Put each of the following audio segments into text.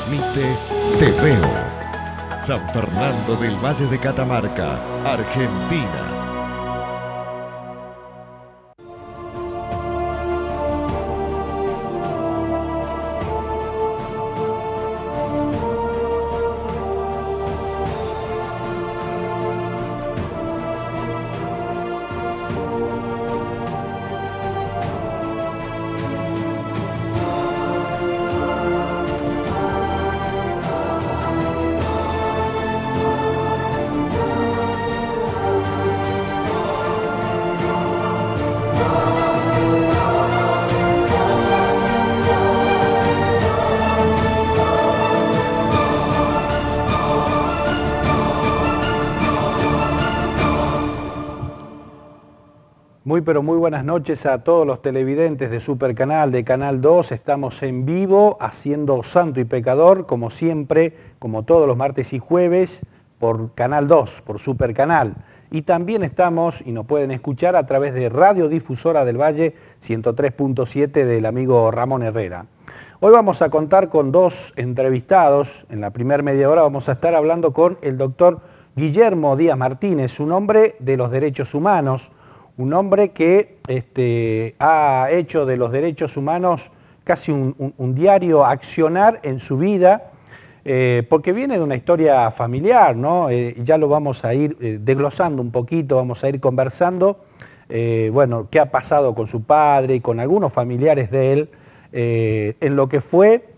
transmite Te Veo. San Fernando del Valle de Catamarca, Argentina. Pero muy buenas noches a todos los televidentes de Supercanal, de Canal 2. Estamos en vivo haciendo Santo y Pecador, como siempre, como todos los martes y jueves, por Canal 2, por Supercanal. Y también estamos, y nos pueden escuchar a través de Radio Difusora del Valle 103.7 del amigo Ramón Herrera. Hoy vamos a contar con dos entrevistados. En la primera media hora vamos a estar hablando con el doctor Guillermo Díaz Martínez, un hombre de los derechos humanos, un hombre que ha hecho de los derechos humanos casi un diario accionar en su vida, porque viene de una historia familiar, ¿no? Ya lo vamos a ir desglosando un poquito, vamos a ir conversando, bueno, qué ha pasado con su padre y con algunos familiares de él, en lo que fue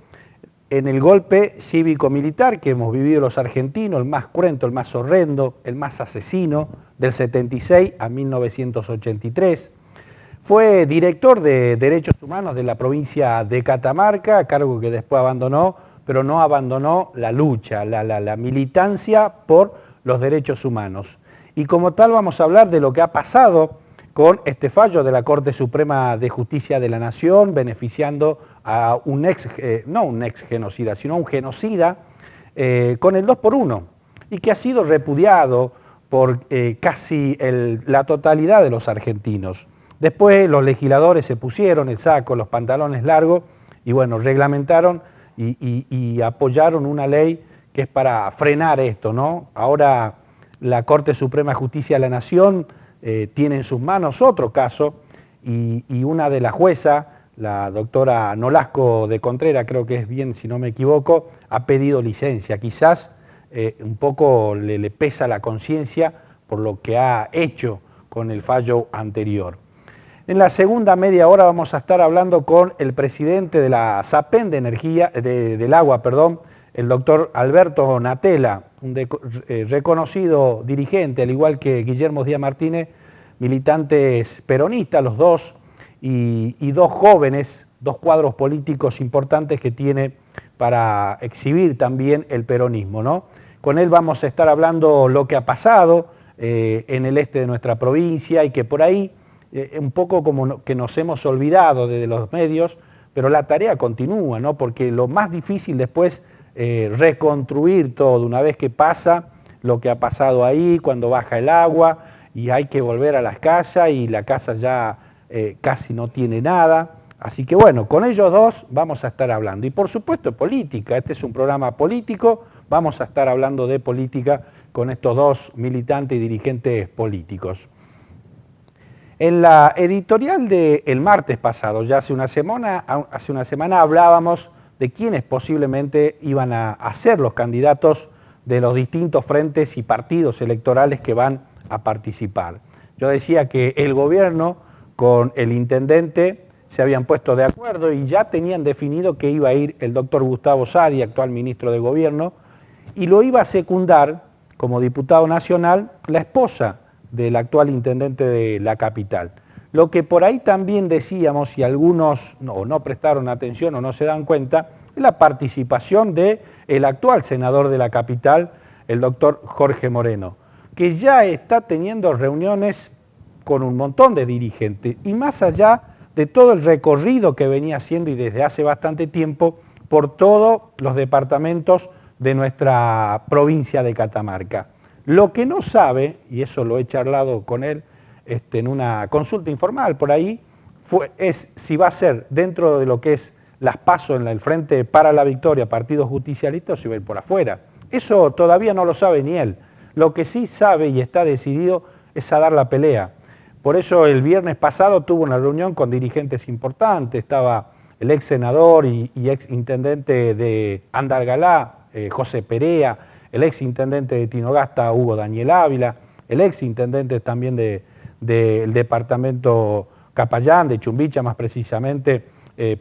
en el golpe cívico-militar que hemos vivido los argentinos, el más cruento, el más horrendo, el más asesino, del 76 a 1983. Fue director de Derechos Humanos de la provincia de Catamarca, cargo que después abandonó, pero no abandonó la lucha, la militancia por los derechos humanos. Y como tal vamos a hablar de lo que ha pasado con este fallo de la Corte Suprema de Justicia de la Nación, beneficiando a no un ex genocida, sino a un genocida, con el 2x1, y que ha sido repudiado por casi la totalidad de los argentinos. Después los legisladores se pusieron el saco, los pantalones largos, y bueno, reglamentaron y apoyaron una ley que es para frenar esto, ¿no? Ahora la Corte Suprema de Justicia de la Nación tiene en sus manos otro caso, y una de las juezas, la doctora Nolasco de Contreras, creo que es bien, si no me equivoco, ha pedido licencia. Quizás un poco le pesa la conciencia por lo que ha hecho con el fallo anterior. En la segunda media hora vamos a estar hablando con el presidente de la SAPEN de Energía, del Agua, perdón, el doctor Alberto Natella, un reconocido dirigente, al igual que Guillermo Díaz Martínez, militantes peronistas, los dos, y dos jóvenes, dos cuadros políticos importantes que tiene para exhibir también el peronismo, ¿no? Con él vamos a estar hablando lo que ha pasado en el este de nuestra provincia y que por ahí, un poco como que nos hemos olvidado de los medios, pero la tarea continúa, ¿no? Porque lo más difícil después reconstruir todo, una vez que pasa lo que ha pasado ahí, cuando baja el agua y hay que volver a las casas y la casa ya casi no tiene nada. Así que bueno, con ellos dos vamos a estar hablando. Y por supuesto política, este es un programa político, vamos a estar hablando de política con estos dos militantes y dirigentes políticos. En la editorial del martes pasado, ya hace una semana hablábamos de quiénes posiblemente iban a ser los candidatos de los distintos frentes y partidos electorales que van a participar. Yo decía que el gobierno con el intendente se habían puesto de acuerdo y ya tenían definido que iba a ir el doctor Gustavo Sadi, actual ministro de Gobierno, y lo iba a secundar como diputado nacional la esposa del actual intendente de la capital. Lo que por ahí también decíamos, y algunos no prestaron atención o no se dan cuenta, es la participación del actual senador de la capital, el doctor Jorge Moreno, que ya está teniendo reuniones con un montón de dirigentes, y más allá de todo el recorrido que venía haciendo y desde hace bastante tiempo por todos los departamentos de nuestra provincia de Catamarca. Lo que no sabe, y eso lo he charlado con él en una consulta informal por ahí, es si va a ser dentro de lo que es las PASO en el Frente para la Victoria, Partido Justicialista, se va a ir por afuera. Eso todavía no lo sabe ni él. Lo que sí sabe y está decidido es a dar la pelea. Por eso el viernes pasado tuvo una reunión con dirigentes importantes, estaba el ex senador y ex intendente de Andargalá, José Perea, el ex intendente de Tinogasta, Hugo Daniel Ávila, el ex intendente también del departamento Capayán, de Chumbicha más precisamente,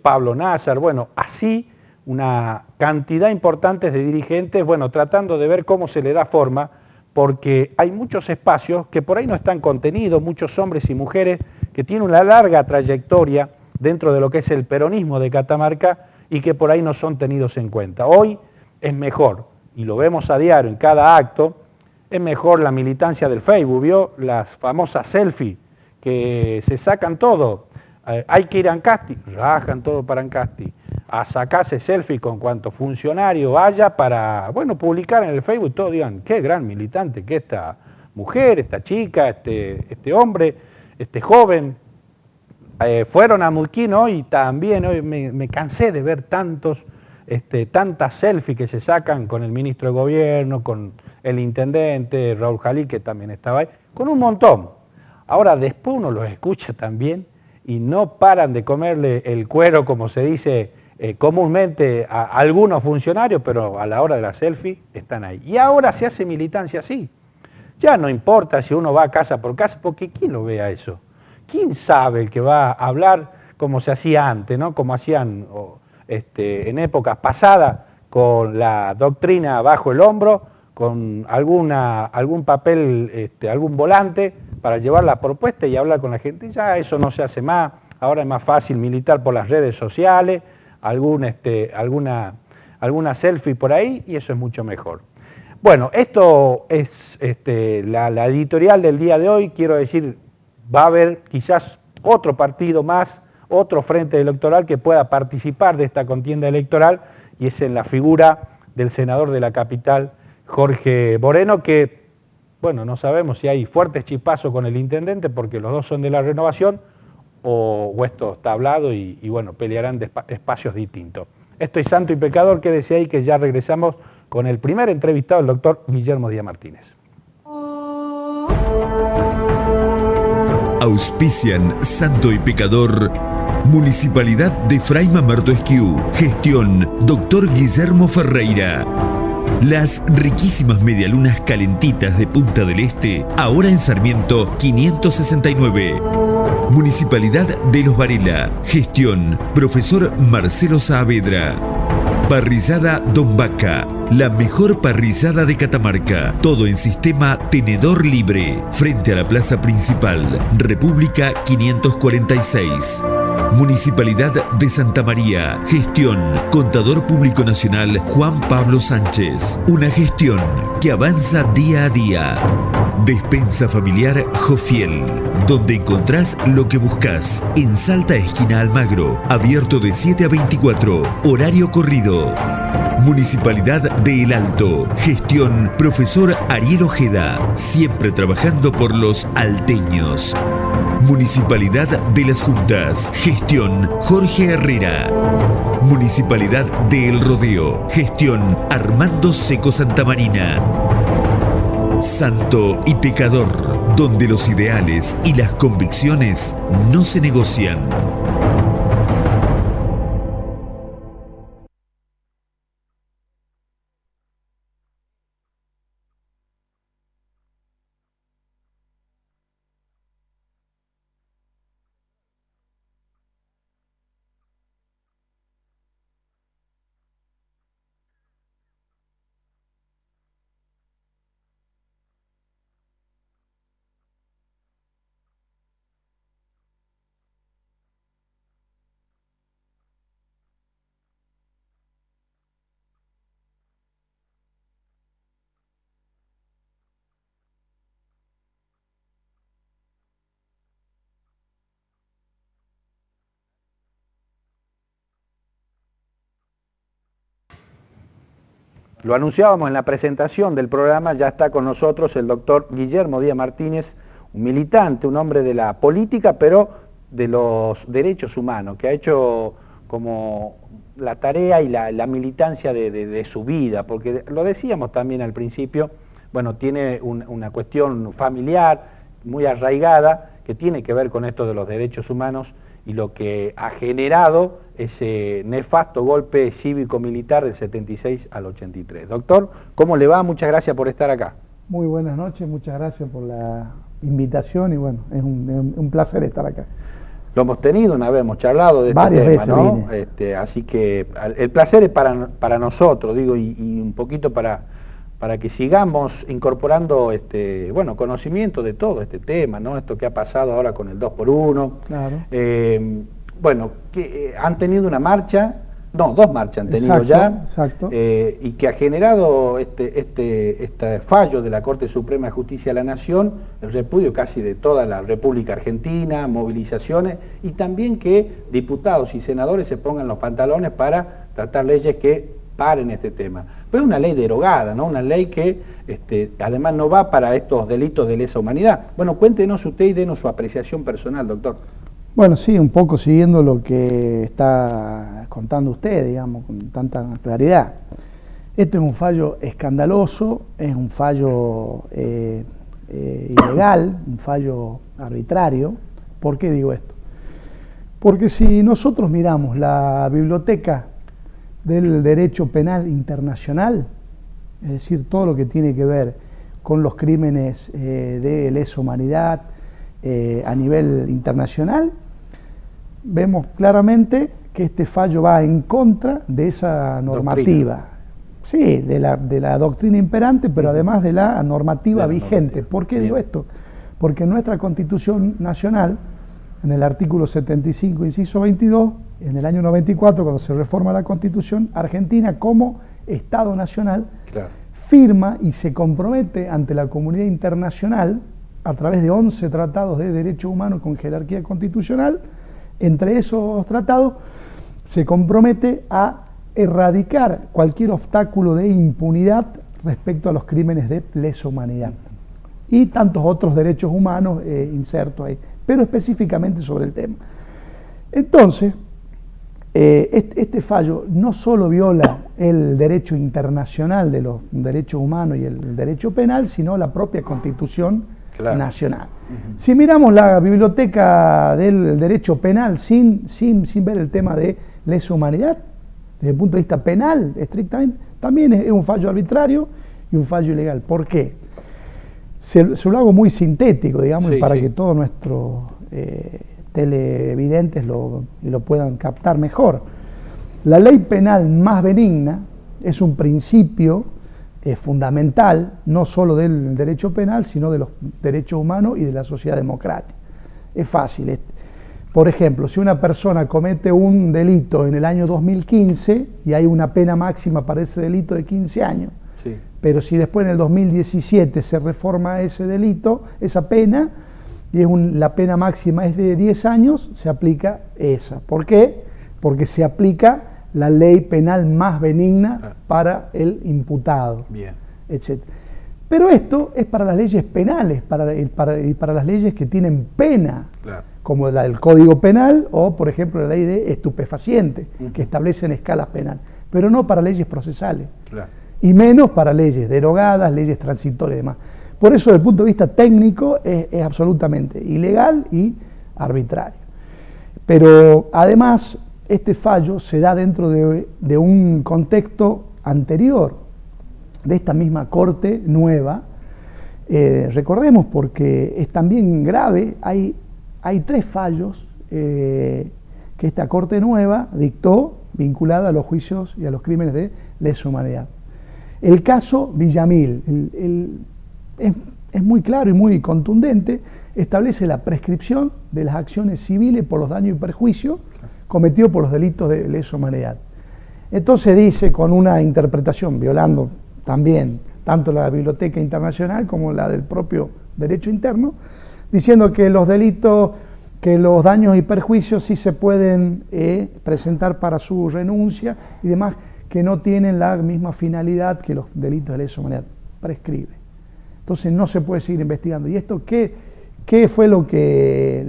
Pablo Nazar. Bueno, así una cantidad importante de dirigentes, bueno, tratando de ver cómo se le da forma, porque hay muchos espacios que por ahí no están contenidos, muchos hombres y mujeres que tienen una larga trayectoria dentro de lo que es el peronismo de Catamarca y que por ahí no son tenidos en cuenta. Hoy es mejor, y lo vemos a diario en cada acto, es mejor la militancia del Facebook, ¿vio? Las famosas selfies que se sacan todo. Hay que ir a Ancasti, rajan todo para Ancasti, a sacarse selfie con cuanto funcionario haya para, bueno, publicar en el Facebook, todos digan, qué gran militante que esta mujer, esta chica, este hombre, este joven. Fueron a Mulquín hoy también, hoy me cansé de ver tantas selfies que se sacan con el ministro de Gobierno, con el intendente, Raúl Jalí, que también estaba ahí, con un montón. Ahora después uno los escucha también y no paran de comerle el cuero, como se dice comúnmente, a algunos funcionarios, pero a la hora de la selfie están ahí. Y ahora se hace militancia así. Ya no importa si uno va casa por casa, porque ¿quién lo ve a eso? ¿Quién sabe el que va a hablar como se hacía antes, ¿no? Como hacían en épocas pasadas, con la doctrina bajo el hombro, con algún papel, algún volante para llevar la propuesta y hablar con la gente? Ya eso no se hace más. Ahora es más fácil militar por las redes sociales, alguna selfie por ahí, y eso es mucho mejor. Bueno, esto es la editorial del día de hoy. Quiero decir, va a haber quizás otro partido más, otro frente electoral que pueda participar de esta contienda electoral, y es en la figura del senador de la capital, Jorge Moreno, que, bueno, no sabemos si hay fuertes chispazos con el intendente, porque los dos son de la Renovación, o esto está hablado y bueno, pelearán de espacios distintos. Esto es Santo y Pecador, quédese ahí que ya regresamos con el primer entrevistado, el doctor Guillermo Díaz Martínez. Auspician Santo y Pecador, Municipalidad de Fray Mamerto Esquiú, gestión Dr. Guillermo Ferreira. Las riquísimas medialunas calentitas de Punta del Este, ahora en Sarmiento 569. Municipalidad de Los Varela, gestión Profesor Marcelo Saavedra. Parrillada Don Vaca, la mejor parrillada de Catamarca. Todo en sistema tenedor libre, frente a la plaza principal, República 546. Municipalidad de Santa María, gestión Contador Público Nacional Juan Pablo Sánchez. Una gestión que avanza día a día. Despensa familiar Jofiel, donde encontrás lo que buscas. En Salta, esquina Almagro, abierto de 7 a 24, horario corrido. Municipalidad de El Alto, gestión Profesor Ariel Ojeda, siempre trabajando por los alteños. Municipalidad de Las Juntas, gestión Jorge Herrera. Municipalidad de El Rodeo, gestión Armando Seco Santamarina. Santo y Pecador, donde los ideales y las convicciones no se negocian. Lo anunciábamos en la presentación del programa, ya está con nosotros el doctor Guillermo Díaz Martínez, un militante, un hombre de la política, pero de los derechos humanos, que ha hecho la tarea y la militancia de su vida, porque lo decíamos también al principio, bueno, tiene una cuestión familiar muy arraigada que tiene que ver con esto de los derechos humanos y lo que ha generado ese nefasto golpe cívico-militar del 76 al 83. Doctor, ¿cómo le va? Muchas gracias por estar acá. Muy buenas noches, muchas gracias por la invitación y bueno, es un placer estar acá. Lo hemos tenido una vez, hemos charlado de este tema, ¿no? Así que el placer es para nosotros, digo, y un poquito para que sigamos incorporando bueno, conocimiento de todo este tema, ¿no? Esto que ha pasado ahora con el 2x1. Claro. Bueno, que han tenido una marcha, no, 2 marchas han tenido ya, exacto. Y que ha generado este fallo de la Corte Suprema de Justicia de la Nación, el repudio casi de toda la República Argentina, movilizaciones, y también que diputados y senadores se pongan los pantalones para tratar leyes que paren este tema. Pero es una ley derogada, ¿no? Una ley que además no va para estos delitos de lesa humanidad. Bueno, cuéntenos usted y denos su apreciación personal, doctor. Bueno, sí, un poco siguiendo lo que está contando usted, digamos, con tanta claridad. Este es un fallo escandaloso, es un fallo ilegal, un fallo arbitrario. ¿Por qué digo esto? Porque si nosotros miramos la biblioteca del derecho penal internacional, es decir, todo lo que tiene que ver con los crímenes de lesa humanidad a nivel internacional, vemos claramente que este fallo va en contra de esa normativa. Doctrina. Sí, de la doctrina imperante, pero además de la normativa vigente. ¿Por qué digo esto? Porque nuestra Constitución Nacional, en el artículo 75, inciso 22, en el año 94, cuando se reforma la Constitución, Argentina como Estado Nacional, claro, firma y se compromete ante la comunidad internacional a través de 11 tratados de derechos humanos con jerarquía constitucional. Entre esos tratados se compromete a erradicar cualquier obstáculo de impunidad respecto a los crímenes de lesa humanidad y tantos otros derechos humanos insertos ahí, pero específicamente sobre el tema. Entonces, este fallo no solo viola el derecho internacional de los derechos humanos y el derecho penal, sino la propia Constitución nacional. Si miramos la biblioteca del derecho penal sin ver el tema de lesa humanidad, desde el punto de vista penal, estrictamente, también es un fallo arbitrario y un fallo ilegal. ¿Por qué? Se lo hago muy sintético, digamos, para que todos nuestros televidentes lo puedan captar mejor. La ley penal más benigna es un principio fundamental, no solo del derecho penal, sino de los derechos humanos y de la sociedad democrática. Es fácil. Por ejemplo, si una persona comete un delito en el año 2015 y hay una pena máxima para ese delito de 15 años, pero si después en el 2017 se reforma ese delito, esa pena, y la pena máxima es de 10 años, se aplica esa. ¿Por qué? Porque se aplica la ley penal más benigna para el imputado, etc. Pero esto es para las leyes penales, para las leyes que tienen pena, como la del Código Penal o, por ejemplo, la ley de estupefacientes, que establecen escalas penales, pero no para leyes procesales, y menos para leyes derogadas, leyes transitorias y demás. Por eso, desde el punto de vista técnico, es absolutamente ilegal y arbitrario. Pero además, este fallo se da dentro de un contexto anterior de esta misma Corte nueva. Recordemos, porque es también grave, hay 3 fallos que esta Corte nueva dictó vinculada a los juicios y a los crímenes de lesa humanidad. El caso Villamil es muy claro y muy contundente, establece la prescripción de las acciones civiles por los daños y perjuicios cometidos por los delitos de lesa humanidad. Entonces dice, con una interpretación violando también tanto la Biblioteca Internacional como la del propio derecho interno, diciendo que los delitos, que los daños y perjuicios sí se pueden presentar para su renuncia y demás, que no tienen la misma finalidad que los delitos de lesa humanidad. Prescribe. Entonces no se puede seguir investigando. ¿Y esto qué fue lo que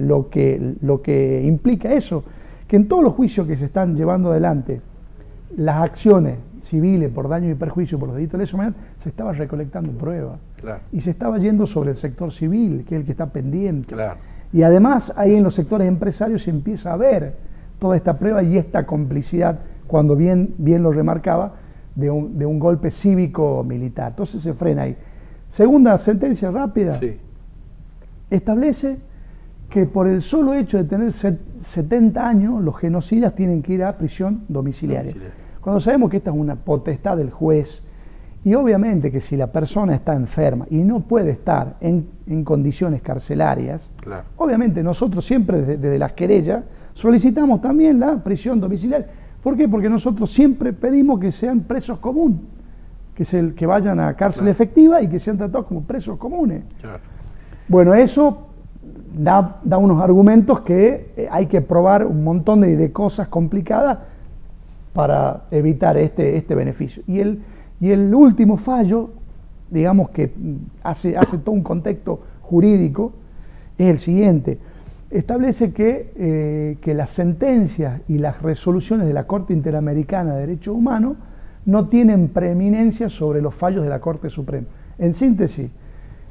implica eso? que en todos los juicios que se están llevando adelante, las acciones civiles por daño y perjuicio por los delitos de lesa humanidad, se estaba recolectando pruebas. Claro. Y se estaba yendo sobre el sector civil, que es el que está pendiente. Claro. Y además ahí en los sectores empresarios se empieza a ver toda esta prueba y esta complicidad, cuando bien lo remarcaba, de un golpe cívico-militar. Entonces se frena ahí. Segunda sentencia rápida, Sí. establece que por el solo hecho de tener 70 años, los genocidas tienen que ir a prisión domiciliaria. Cuando sabemos que esta es una potestad del juez, y obviamente que si la persona está enferma y no puede estar en condiciones carcelarias, Claro. obviamente nosotros siempre desde las querellas solicitamos también la prisión domiciliaria. ¿Por qué? Porque nosotros siempre pedimos que sean presos comunes, que vayan a cárcel Claro. efectiva y que sean tratados como presos comunes. Claro. Bueno, eso da unos argumentos que hay que probar un montón de cosas complicadas para evitar este beneficio. Y el último fallo, digamos que hace todo un contexto jurídico, es el siguiente. Establece que las sentencias y las resoluciones de la Corte Interamericana de Derechos Humanos no tienen preeminencia sobre los fallos de la Corte Suprema. En síntesis,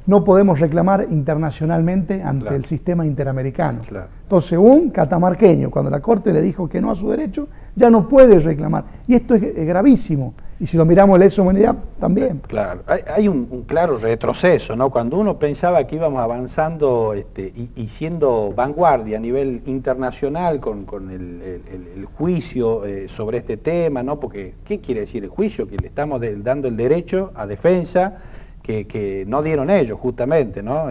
no podemos reclamar internacionalmente ante Claro. el sistema interamericano. Claro. Entonces, un catamarqueño, cuando la Corte le dijo que no a su derecho, ya no puede reclamar. Y esto es gravísimo. Y si lo miramos en lesa humanidad, también. Claro, hay un claro retroceso, ¿no? Cuando uno pensaba que íbamos avanzando y siendo vanguardia a nivel internacional con el juicio sobre este tema, ¿no? Porque, ¿qué quiere decir el juicio? Que le estamos dando el derecho a defensa que no dieron ellos, justamente, ¿no?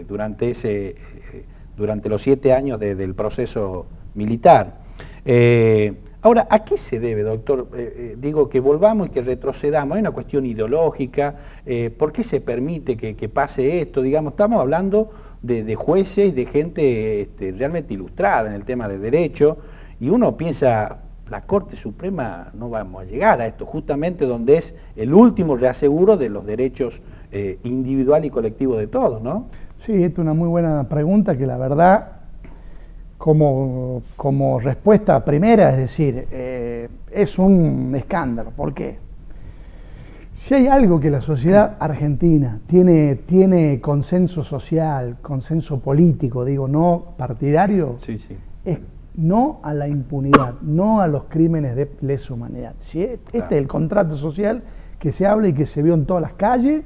Durante los 7 años del proceso militar. Ahora, ¿a qué se debe, doctor? Digo, que volvamos y que retrocedamos. Hay una cuestión ideológica. ¿Por qué se permite que pase esto? Digamos, estamos hablando de jueces y de gente realmente ilustrada en el tema de derecho, y uno piensa, la Corte Suprema no vamos a llegar a esto, justamente donde es el último reaseguro de los derechos individual y colectivo de todos, ¿no? Sí, esta es una muy buena pregunta que la verdad, como respuesta primera, es decir, es un escándalo. ¿Por qué? Si hay algo que la sociedad argentina tiene consenso social, consenso político, digo, no partidario, Sí, sí. es no a la impunidad, no a los crímenes de lesa humanidad. ¿Sí? Este es el contrato social que se habla y que se vio en todas las calles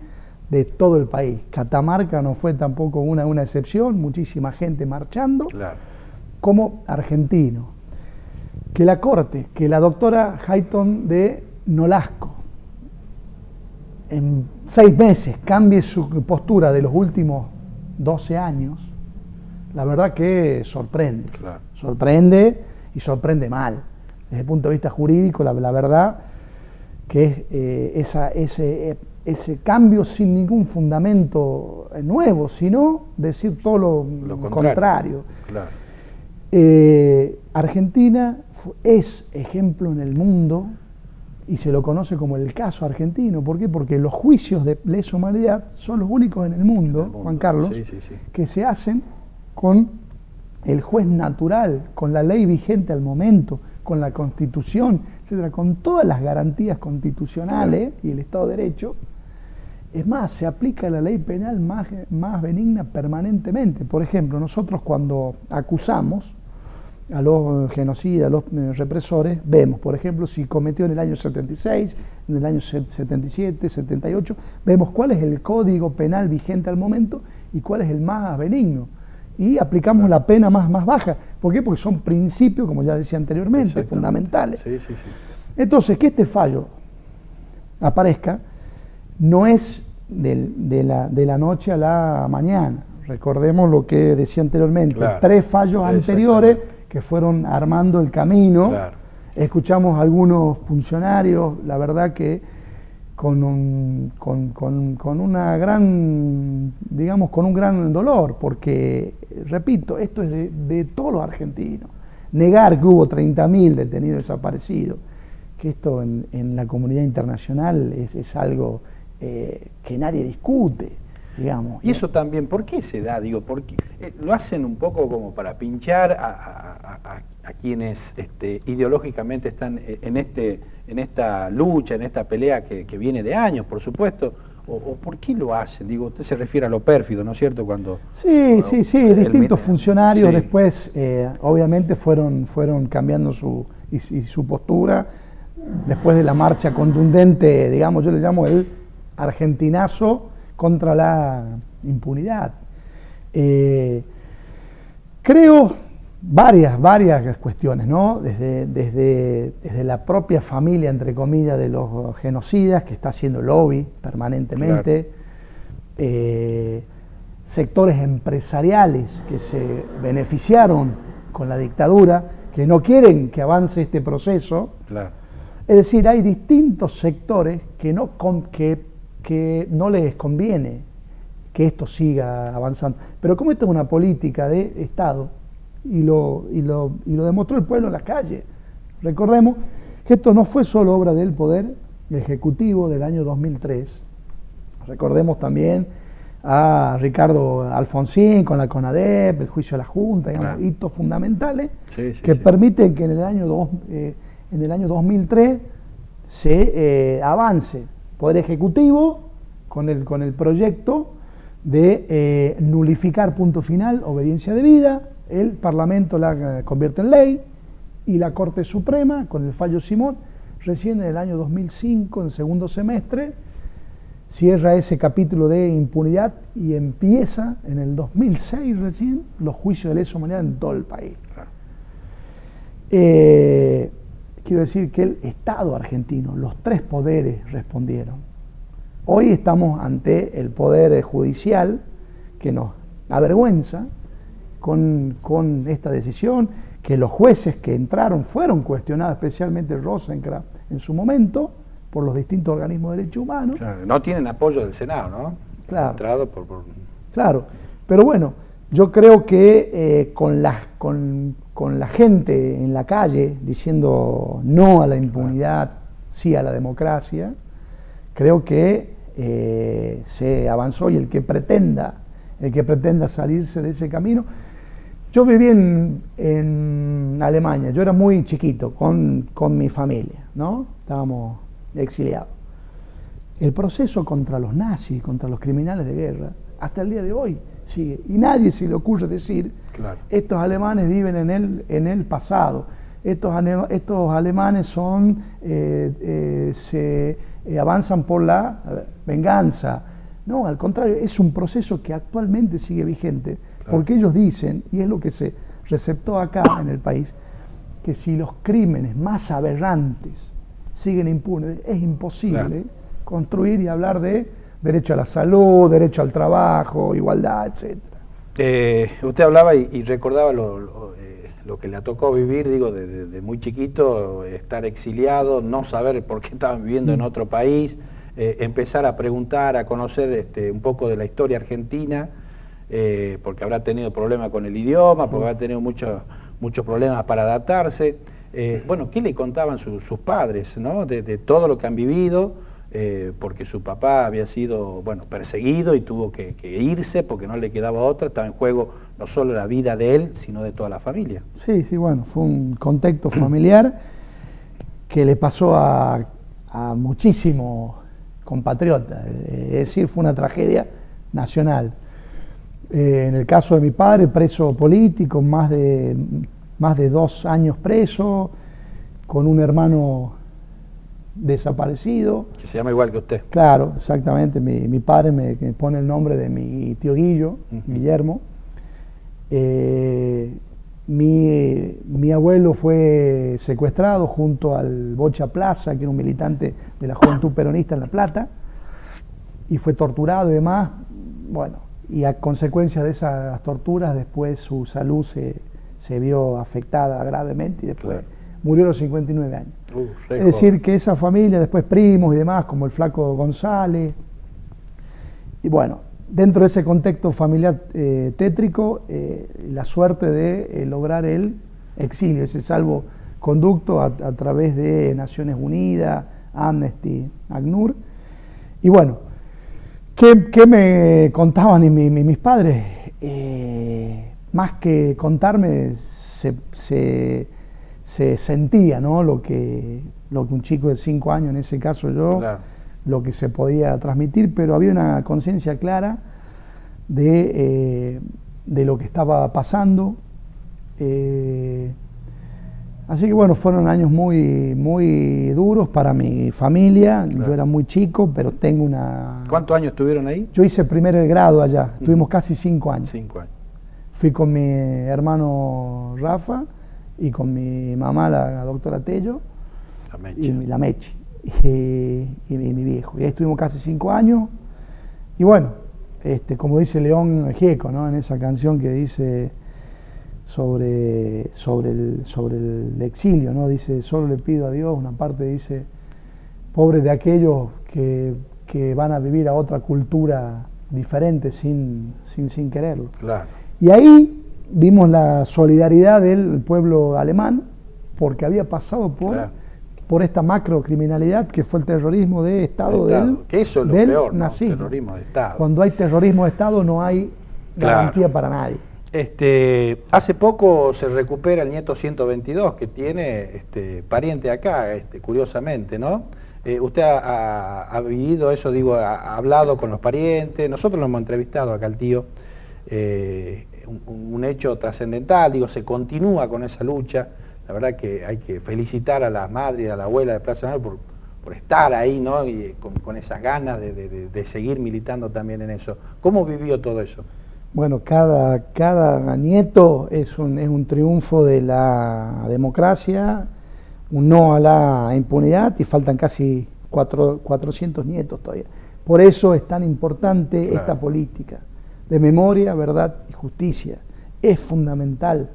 de todo el país. Catamarca no fue tampoco una excepción, muchísima gente marchando, Claro. como argentino. Que la Corte, que la doctora Hayton de Nolasco, en 6 meses cambie su postura de los últimos 12 años, la verdad que sorprende. Claro. Sorprende y sorprende mal. Desde el punto de vista jurídico, la verdad que es ese cambio sin ningún fundamento nuevo, sino decir todo lo contrario. Claro. Argentina es ejemplo en el mundo y se lo conoce como el caso argentino. ¿Por qué? Porque los juicios de lesa humanidad son los únicos en el mundo, Juan Carlos, Sí, sí, sí. que se hacen con el juez natural, con la ley vigente al momento, con la Constitución, etcétera, con todas las garantías constitucionales y el Estado de Derecho. Es más, se aplica la ley penal más benigna permanentemente. Por ejemplo, nosotros cuando acusamos a los genocidas, a los represores, vemos, por ejemplo, si cometió en el año 76, en el año 77, 78, vemos cuál es el código penal vigente al momento y cuál es el más benigno. Y aplicamos la pena más baja. ¿Por qué? Porque son principios, como ya decía anteriormente, fundamentales. Sí, sí, sí. Entonces, que este fallo aparezca no es de la noche a la mañana. Recordemos lo que decía anteriormente, Claro. 3 fallos anteriores que fueron armando el camino. Claro. Escuchamos a algunos funcionarios, la verdad que con una gran, digamos, con un gran dolor, porque, repito, esto es de todos los argentinos. Negar que hubo 30.000 detenidos desaparecidos, que esto en la comunidad internacional es algo que nadie discute. digamos. Y eso también, ¿por qué se da? Digo, porque lo hacen un poco como para pinchar a quienes ideológicamente están en esta lucha, en esta pelea que viene de años, por supuesto. ¿O por qué lo hacen? Digo, usted se refiere a lo pérfido, ¿no es cierto? Cuando sí, distintos funcionarios sí. Después, obviamente, fueron cambiando su postura. Después de la marcha contundente, digamos, yo le llamo el argentinazo contra la impunidad. Creo varias cuestiones, ¿no? Desde la propia familia, entre comillas, de los genocidas, que está haciendo lobby permanentemente, claro. Sectores empresariales que se beneficiaron con la dictadura, que no quieren que avance este proceso. Claro. Es decir, hay distintos sectores que no les conviene que esto siga avanzando. Pero como esto es una política de Estado, y lo demostró el pueblo en las calles. Recordemos que esto no fue solo obra del Poder Ejecutivo del año 2003. Recordemos también a Ricardo Alfonsín con la CONADEP, el juicio de la Junta, digamos, hitos fundamentales que permiten que en el año 2003 se avance Poder Ejecutivo con el proyecto de nulificar punto final, obediencia debida. El Parlamento la convierte en ley y la Corte Suprema, con el fallo Simón, recién en el año 2005, en segundo semestre, cierra ese capítulo de impunidad y empieza en el 2006 recién los juicios de lesa humanidad en todo el país. Quiero decir que el Estado argentino, los tres poderes respondieron. Hoy estamos ante el Poder Judicial, que nos avergüenza con esta decisión, que los jueces que entraron fueron cuestionados, especialmente Rosenkrantz en su momento, por los distintos organismos de derechos humanos. Claro, no tienen apoyo del Senado, ¿no? Claro. Entrado Claro, pero bueno, yo creo que con la gente en la calle diciendo no a la impunidad, sí a la democracia, creo que se avanzó, y el que pretenda salirse de ese camino. Yo viví en Alemania, yo era muy chiquito con mi familia, ¿no? Estábamos exiliados. El proceso contra los nazis, contra los criminales de guerra, hasta el día de hoy sigue. Y nadie se le ocurre decir, claro, estos alemanes viven en el pasado, estos alemanes se avanzan por la venganza. No, al contrario, es un proceso que actualmente sigue vigente, claro, porque ellos dicen, y es lo que se receptó acá en el país, que si los crímenes más aberrantes siguen impunes, es imposible, claro, construir y hablar de derecho a la salud, derecho al trabajo, igualdad, etc. Usted hablaba y recordaba lo que le tocó vivir, digo, de muy chiquito, estar exiliado, no saber por qué estaban viviendo en otro país, empezar a preguntar, a conocer un poco de la historia argentina, porque habrá tenido problemas con el idioma, porque habrá tenido muchos problemas para adaptarse. Bueno, ¿qué le contaban sus padres, ¿no? de todo lo que han vivido? Porque su papá había sido, bueno, perseguido y tuvo que irse porque no le quedaba otra. Estaba en juego no solo la vida de él, sino de toda la familia. Sí, bueno, fue un contexto familiar que le pasó a muchísimos compatriotas. Es decir, fue una tragedia nacional. En el caso de mi padre, preso político, más de 2 años preso, con un hermano desaparecido. Que se llama igual que usted. Claro, exactamente. Mi padre me pone el nombre de mi tío Guillo, Guillermo. Mi abuelo fue secuestrado junto al Bocha Plaza, que era un militante de la Juventud Peronista en La Plata, y fue torturado y demás. Bueno, y a consecuencia de esas torturas, después su salud se vio afectada gravemente y después murió a los 59 años. Es decir, que esa familia, después primos y demás, como el Flaco González, y bueno, dentro de ese contexto familiar tétrico, la suerte de lograr el exilio, ese salvoconducto a través de Naciones Unidas, Amnesty, ACNUR. Y bueno, ¿Qué me contaban mis padres? Más que contarme, se sentía, ¿no? Lo que un chico de 5 años, en ese caso yo, claro, lo que se podía transmitir, pero había una conciencia clara de lo que estaba pasando. Así que bueno, fueron años muy, muy duros para mi familia. Claro. Yo era muy chico, pero tengo una... ¿Cuántos años estuvieron ahí? Yo hice primer grado allá, estuvimos casi 5 años. 5 años. Fui con mi hermano Rafa y con mi mamá, la doctora Tello, la Mechi, y mi viejo. Y ahí estuvimos casi 5 años. Y bueno, como dice León Gieco, ¿no? En esa canción que dice... sobre el exilio, ¿no? Dice, solo le pido a Dios, una parte dice, pobre de aquellos que van a vivir a otra cultura diferente sin quererlo. Claro. Y ahí vimos la solidaridad del pueblo alemán, porque había pasado por esta macrocriminalidad que fue el terrorismo de Estado. Que eso es lo peor, ¿no? Terrorismo de Estado. Cuando hay terrorismo de Estado no hay garantía para nadie. Hace poco se recupera el nieto 122 que tiene pariente acá, curiosamente, ¿no? Usted ha vivido eso, digo, ha hablado con los parientes, nosotros lo hemos entrevistado acá al tío, un hecho trascendental, digo, se continúa con esa lucha. La verdad que hay que felicitar a la madre y a la abuela de Plaza Mayor por estar ahí, ¿no? Y con esas ganas de seguir militando también en eso. ¿Cómo vivió todo eso? Bueno, cada nieto es un triunfo de la democracia, un no a la impunidad, y faltan casi 400 nietos todavía. Por eso es tan importante esta política de memoria, verdad y justicia. Es fundamental.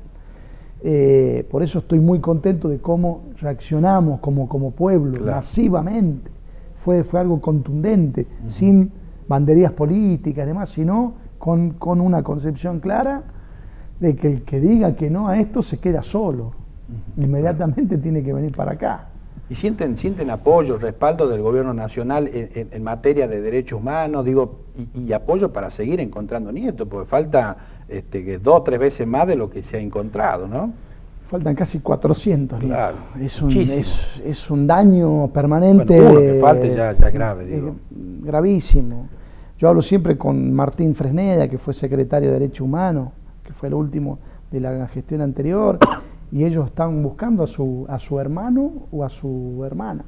Por eso estoy muy contento de cómo reaccionamos como pueblo, masivamente. Fue algo contundente, sin banderías políticas y demás, sino con una concepción clara de que el que diga que no a esto se queda solo. Inmediatamente tiene que venir para acá. ¿Y sienten apoyo, respaldo del gobierno nacional en materia de derechos humanos, digo, y apoyo para seguir encontrando nietos? Porque falta 2 o 3 veces más de lo que se ha encontrado, ¿no? Faltan casi 400 claro, nietos. Es un daño permanente. Bueno, uno que falte ya es grave, digo. Gravísimo. Yo hablo siempre con Martín Fresneda, que fue secretario de Derechos Humanos, que fue el último de la gestión anterior, y ellos están buscando a su hermano o a su hermana.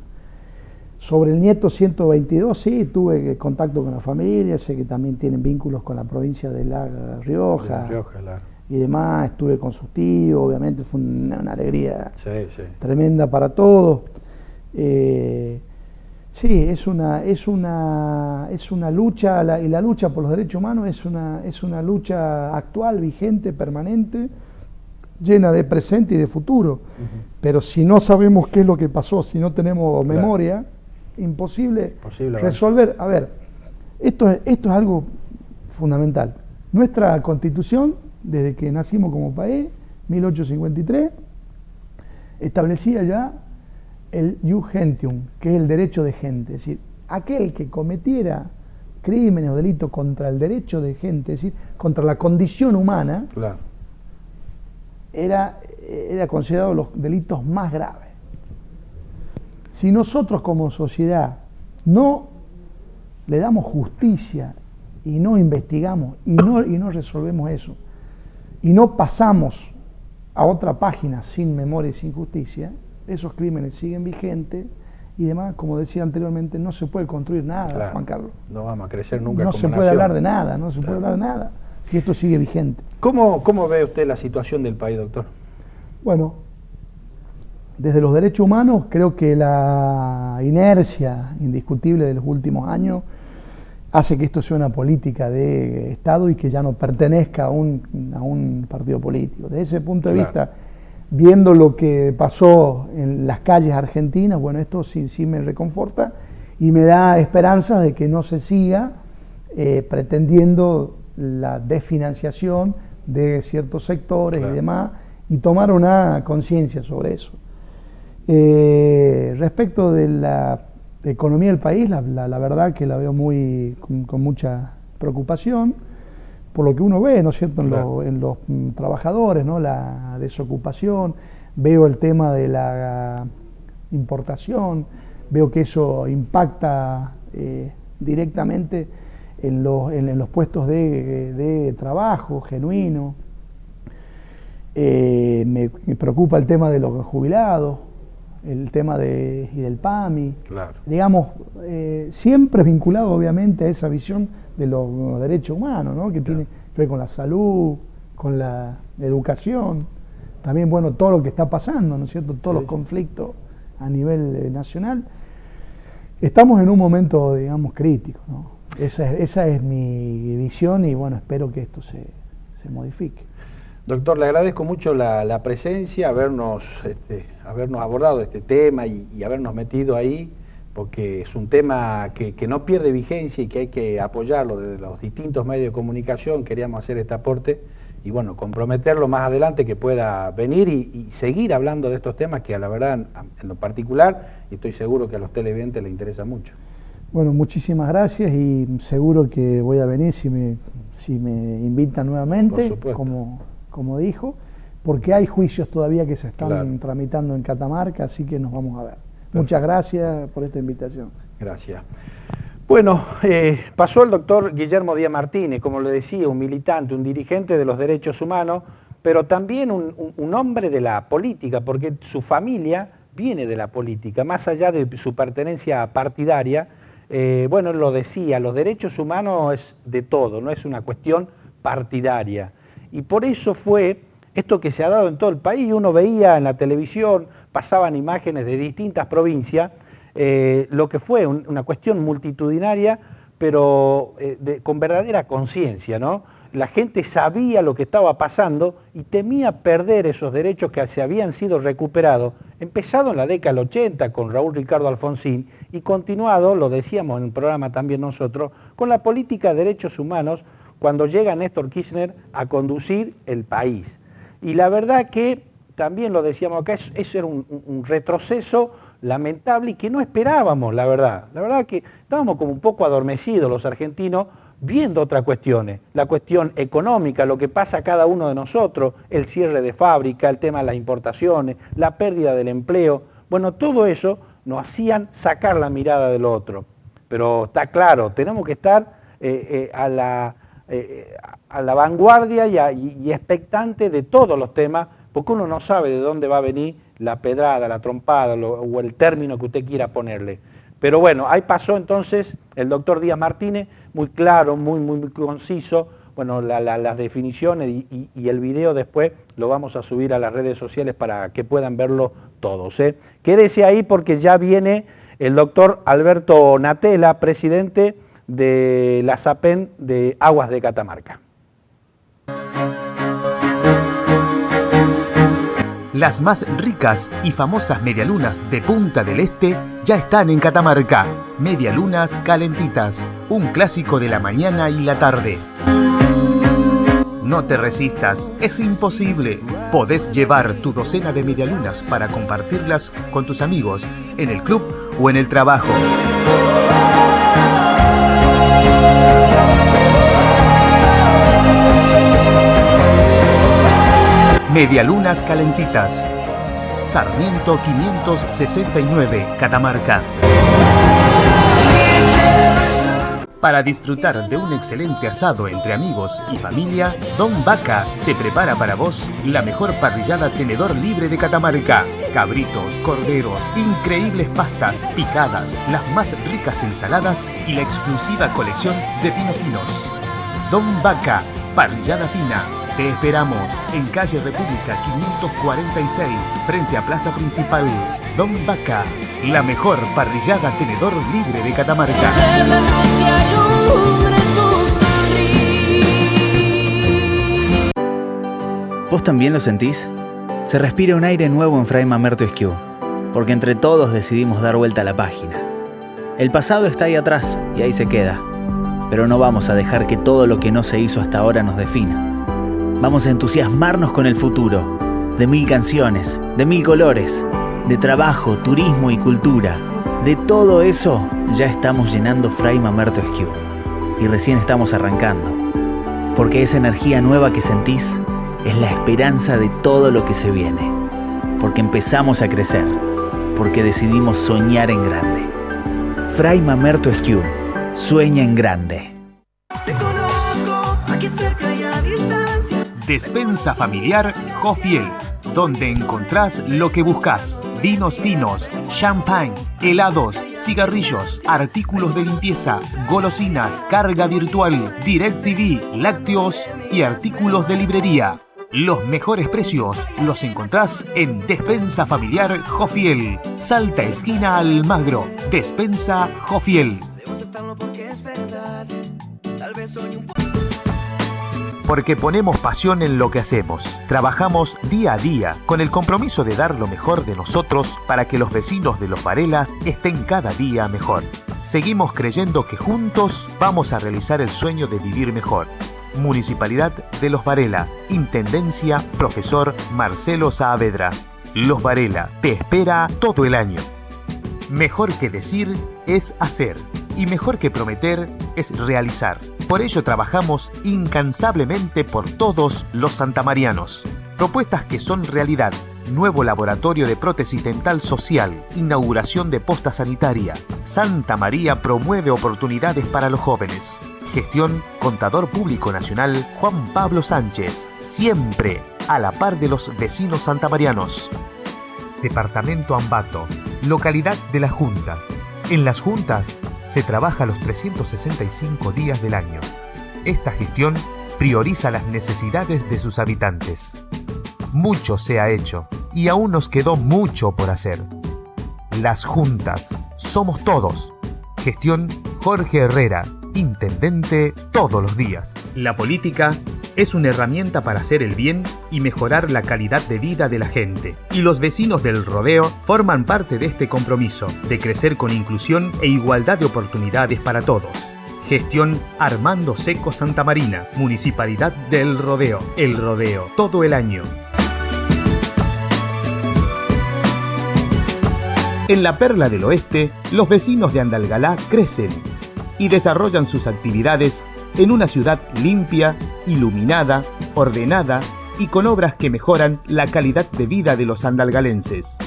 Sobre el nieto 122, sí, tuve contacto con la familia, sé que también tienen vínculos con la provincia de La Rioja, claro, y demás, estuve con sus tíos, obviamente fue una alegría tremenda para todos. Sí, es una lucha, y la lucha por los derechos humanos es una lucha actual, vigente, permanente, llena de presente y de futuro. Pero si no sabemos qué es lo que pasó, si no tenemos memoria, imposible resolver. A ver, esto es algo fundamental. Nuestra Constitución, desde que nacimos como país, 1853, establecía ya el jus gentium, que es el derecho de gente, es decir, aquel que cometiera crímenes o delitos contra el derecho de gente, es decir, contra la condición humana, era considerado los delitos más graves. Si nosotros como sociedad no le damos justicia y no investigamos y no resolvemos eso, y no pasamos a otra página sin memoria y sin justicia, esos crímenes siguen vigentes y demás, como decía anteriormente, no se puede construir nada, Juan Carlos. No vamos a crecer nunca como nación. No se puede hablar de nada, no se puede hablar de nada, si esto sigue vigente. ¿Cómo ve usted la situación del país, doctor? Bueno, desde los derechos humanos creo que la inercia indiscutible de los últimos años hace que esto sea una política de Estado y que ya no pertenezca a un partido político. Desde ese punto de vista, viendo lo que pasó en las calles argentinas, bueno, esto sí me reconforta y me da esperanza de que no se siga pretendiendo la desfinanciación de ciertos sectores y demás, y tomar una conciencia sobre eso. Respecto de economía del país, la verdad que la veo con mucha preocupación, por lo que uno ve, ¿no es cierto?, en los trabajadores, ¿no?, la desocupación, veo el tema de la importación, veo que eso impacta directamente en los puestos de trabajo genuino. Me preocupa el tema de los jubilados, el tema del PAMI, Claro. Digamos, siempre vinculado obviamente a esa visión de los derechos humanos, ¿no?, que tiene que ver con la salud, con la educación, también, bueno, todo lo que está pasando, ¿no es cierto?, todos los conflictos a nivel nacional. Estamos en un momento, digamos, crítico, ¿no? Esa es mi visión y, bueno, espero que esto se modifique. Doctor, le agradezco mucho la presencia, habernos abordado este tema y habernos metido ahí, porque es un tema que no pierde vigencia y que hay que apoyarlo desde los distintos medios de comunicación. Queríamos hacer este aporte y, bueno, comprometerlo más adelante, que pueda venir y seguir hablando de estos temas que, a la verdad, en lo particular, y estoy seguro que a los televidentes les interesa mucho. Bueno, muchísimas gracias y seguro que voy a venir si me invitan nuevamente, Por supuesto. como dijo, porque hay juicios todavía que se están tramitando en Catamarca, así que nos vamos a ver. Muchas gracias por esta invitación. Gracias. Bueno, pasó el doctor Guillermo Díaz Martínez, como le decía, un militante, un dirigente de los derechos humanos, pero también un hombre de la política, porque su familia viene de la política, más allá de su pertenencia partidaria. Bueno, él lo decía, los derechos humanos es de todo, no es una cuestión partidaria. Y por eso fue esto que se ha dado en todo el país. Uno veía en la televisión, pasaban imágenes de distintas provincias, lo que fue una cuestión multitudinaria, pero con verdadera conciencia, ¿no? La gente sabía lo que estaba pasando y temía perder esos derechos que se habían sido recuperados, empezado en la década del 80 con Raúl Ricardo Alfonsín y continuado, lo decíamos en el programa también nosotros, con la política de derechos humanos cuando llega Néstor Kirchner a conducir el país. Y la verdad que, también lo decíamos acá, eso era un retroceso lamentable y que no esperábamos, la verdad. La verdad que estábamos como un poco adormecidos los argentinos viendo otras cuestiones. La cuestión económica, lo que pasa a cada uno de nosotros, el cierre de fábrica, el tema de las importaciones, la pérdida del empleo. Bueno, todo eso nos hacían sacar la mirada del otro. Pero está claro, tenemos que estar a la vanguardia y expectante de todos los temas, porque uno no sabe de dónde va a venir la pedrada, la trompada o el término que usted quiera ponerle. Pero bueno, ahí pasó entonces el doctor Díaz Martínez, muy claro, muy conciso, bueno, las definiciones y el video después lo vamos a subir a las redes sociales para que puedan verlo todos. Quédese ahí porque ya viene el doctor Alberto Natella, presidente de la SAPEN de Aguas de Catamarca. Las más ricas y famosas medialunas de Punta del Este ya están en Catamarca. Medialunas calentitas, un clásico de la mañana y la tarde. No te resistas, es imposible. Podés llevar tu docena de medialunas para compartirlas con tus amigos en el club o en el trabajo. Medialunas calentitas. Sarmiento 569, Catamarca. Para disfrutar de un excelente asado entre amigos y familia, Don Vaca te prepara para vos la mejor parrillada tenedor libre de Catamarca. Cabritos, corderos, increíbles pastas, picadas, las más ricas ensaladas y la exclusiva colección de vinos finos. Don Vaca, parrillada fina. Te esperamos en calle República 546, frente a Plaza Principal. Don Vaca, la mejor parrillada tenedor libre de Catamarca. ¿Vos también lo sentís? Se respira un aire nuevo en Fray Mamerto Esquiú, porque entre todos decidimos dar vuelta a la página. El pasado está ahí atrás y ahí se queda, pero no vamos a dejar que todo lo que no se hizo hasta ahora nos defina. Vamos a entusiasmarnos con el futuro, de 1000 canciones, de 1000 colores, de trabajo, turismo y cultura, De todo eso ya estamos llenando Fray Mamerto Esquiú y recién estamos arrancando, porque esa energía nueva que sentís es la esperanza de todo lo que se viene, porque empezamos a crecer, porque decidimos soñar en grande. Fray Mamerto Esquiú, sueña en grande. Te conozco, aquí cerca y a distancia. Despensa familiar Jofiel, donde encontrás lo que buscas. Vinos finos, champagne, helados, cigarrillos, artículos de limpieza, golosinas, carga virtual, DirecTV, lácteos y artículos de librería. Los mejores precios los encontrás en Despensa Familiar Jofiel. Salta esquina Almagro. Despensa Jofiel. Debo aceptarlo porque es verdad. Tal vez soy un Porque ponemos pasión en lo que hacemos. Trabajamos día a día con el compromiso de dar lo mejor de nosotros para que los vecinos de Los Varela estén cada día mejor. Seguimos creyendo que juntos vamos a realizar el sueño de vivir mejor. Municipalidad de Los Varela. Intendencia Profesor Marcelo Saavedra. Los Varela te espera todo el año. Mejor que decir es hacer. Y mejor que prometer es realizar. Por ello trabajamos incansablemente por todos los santamarianos. Propuestas que son realidad. Nuevo laboratorio de prótesis dental social. Inauguración de posta sanitaria. Santa María promueve oportunidades para los jóvenes. Gestión Contador Público Nacional Juan Pablo Sánchez. Siempre a la par de los vecinos santamarianos. Departamento Ambato. Localidad de las Juntas. En las Juntas se trabaja los 365 días del año. Esta gestión prioriza las necesidades de sus habitantes. Mucho se ha hecho y aún nos quedó mucho por hacer. Las Juntas. Somos todos. Gestión Jorge Herrera. Intendente todos los días. La política es una herramienta para hacer el bien y mejorar la calidad de vida de la gente. Y los vecinos del rodeo forman parte de este compromiso, de crecer con inclusión e igualdad de oportunidades para todos. Gestión Armando Seco Santamarina, Municipalidad del Rodeo. El rodeo, todo el año. En la Perla del Oeste, los vecinos de Andalgalá crecen y desarrollan sus actividades en una ciudad limpia, iluminada, ordenada y con obras que mejoran la calidad de vida de los andalgalenses.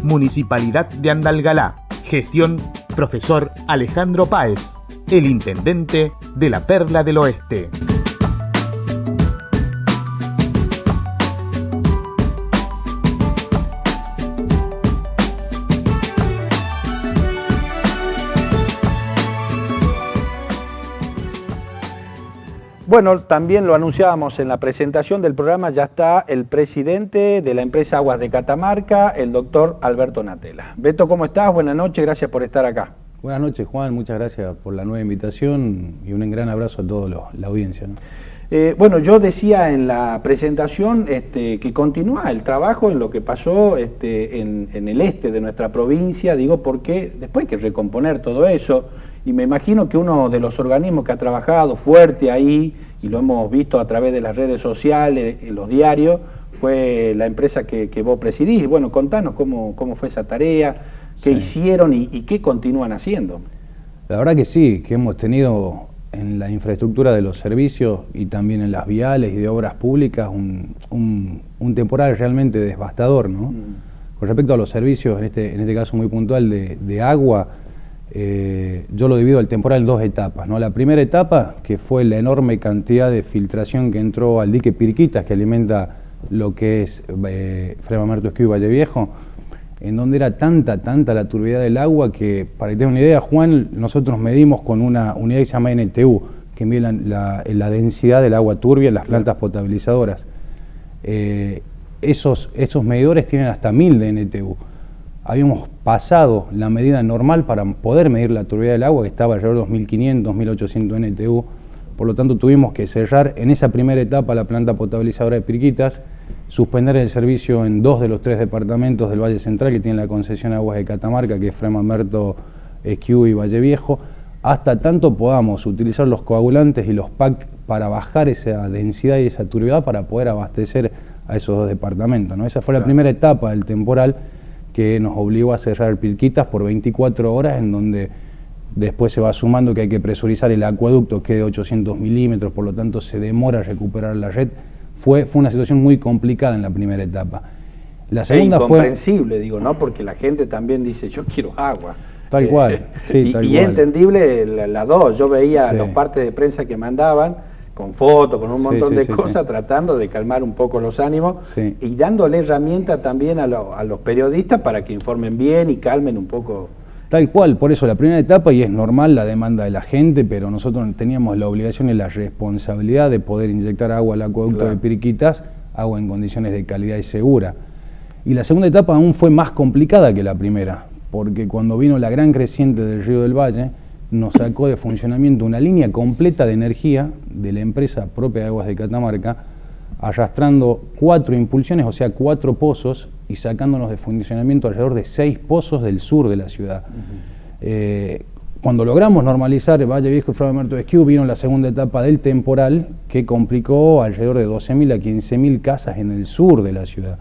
Municipalidad de Andalgalá. Gestión Profesor Alejandro Páez, el Intendente de la Perla del Oeste. Bueno, también lo anunciábamos en la presentación del programa, ya está el presidente de la empresa Aguas de Catamarca, el doctor Alberto Natella. Beto, ¿cómo estás? Buenas noches, gracias por estar acá. Buenas noches, Juan, muchas gracias por la nueva invitación y un gran abrazo a toda la audiencia, ¿no? Bueno, yo decía en la presentación que continúa el trabajo en lo que pasó en el este de nuestra provincia, digo, porque después hay que recomponer todo eso. Y me imagino que uno de los organismos que ha trabajado fuerte ahí, y lo hemos visto a través de las redes sociales, en los diarios, fue la empresa que vos presidís. Bueno, contanos cómo fue esa tarea, qué hicieron y qué continúan haciendo. La verdad que sí, que hemos tenido en la infraestructura de los servicios y también en las viales y de obras públicas un temporal realmente devastador, ¿no? Con respecto a los servicios, en este caso muy puntual de agua, yo lo divido al temporal en dos etapas, ¿no? La primera etapa, que fue la enorme cantidad de filtración que entró al dique Pirquitas, que alimenta lo que es Fray Mamerto Esquiú y Valle Viejo, en donde era tanta la turbidez del agua que, para que tengas una idea, Juan, nosotros medimos con una unidad que se llama NTU, que mide la densidad del agua turbia en las plantas potabilizadoras. Esos medidores tienen hasta 1000 de NTU. Habíamos pasado la medida normal para poder medir la turbidez del agua, que estaba alrededor de 2500, 2800 NTU. Por lo tanto, tuvimos que cerrar en esa primera etapa la planta potabilizadora de Pirquitas, suspender el servicio en 2 de los 3 departamentos del Valle Central que tienen la concesión Aguas de Catamarca, que es Fray Mamerto Esquiú y Valle Viejo, hasta tanto podamos utilizar los coagulantes y los PAC para bajar esa densidad y esa turbidez para poder abastecer a esos 2 departamentos, ¿no? Esa fue la primera etapa del temporal, que nos obligó a cerrar Pirquitas por 24 horas, en donde después se va sumando que hay que presurizar el acueducto, que es de 800 milímetros, por lo tanto se demora recuperar la red. Fue una situación muy complicada en la primera etapa. La segunda fue incomprensible, digo, ¿no? Porque la gente también dice, yo quiero agua. Tal cual, sí, tal y cual. es entendible las dos. Yo veía Sí. los partes de prensa que mandaban, con fotos, con un montón de cosas, sí. tratando de calmar un poco los ánimos Sí. y dándole herramientas también a los periodistas para que informen bien y calmen un poco. Tal cual, por eso la primera etapa, y es normal la demanda de la gente, pero nosotros teníamos la obligación y la responsabilidad de poder inyectar agua al acueducto Claro. de Pirquitas, agua en condiciones de calidad y segura. Y la segunda etapa aún fue más complicada que la primera, porque cuando vino la gran creciente del Río del Valle, nos sacó de funcionamiento una línea completa de energía de la empresa propia de Aguas de Catamarca, arrastrando 4 impulsiones, o sea 4 pozos, y sacándonos de funcionamiento alrededor de 6 pozos del sur de la ciudad. Cuando logramos normalizar el Valle Viejo y Fraima Merto Esquiú, vino la segunda etapa del temporal, que complicó alrededor de 12.000 a 15.000 casas en el sur de la ciudad.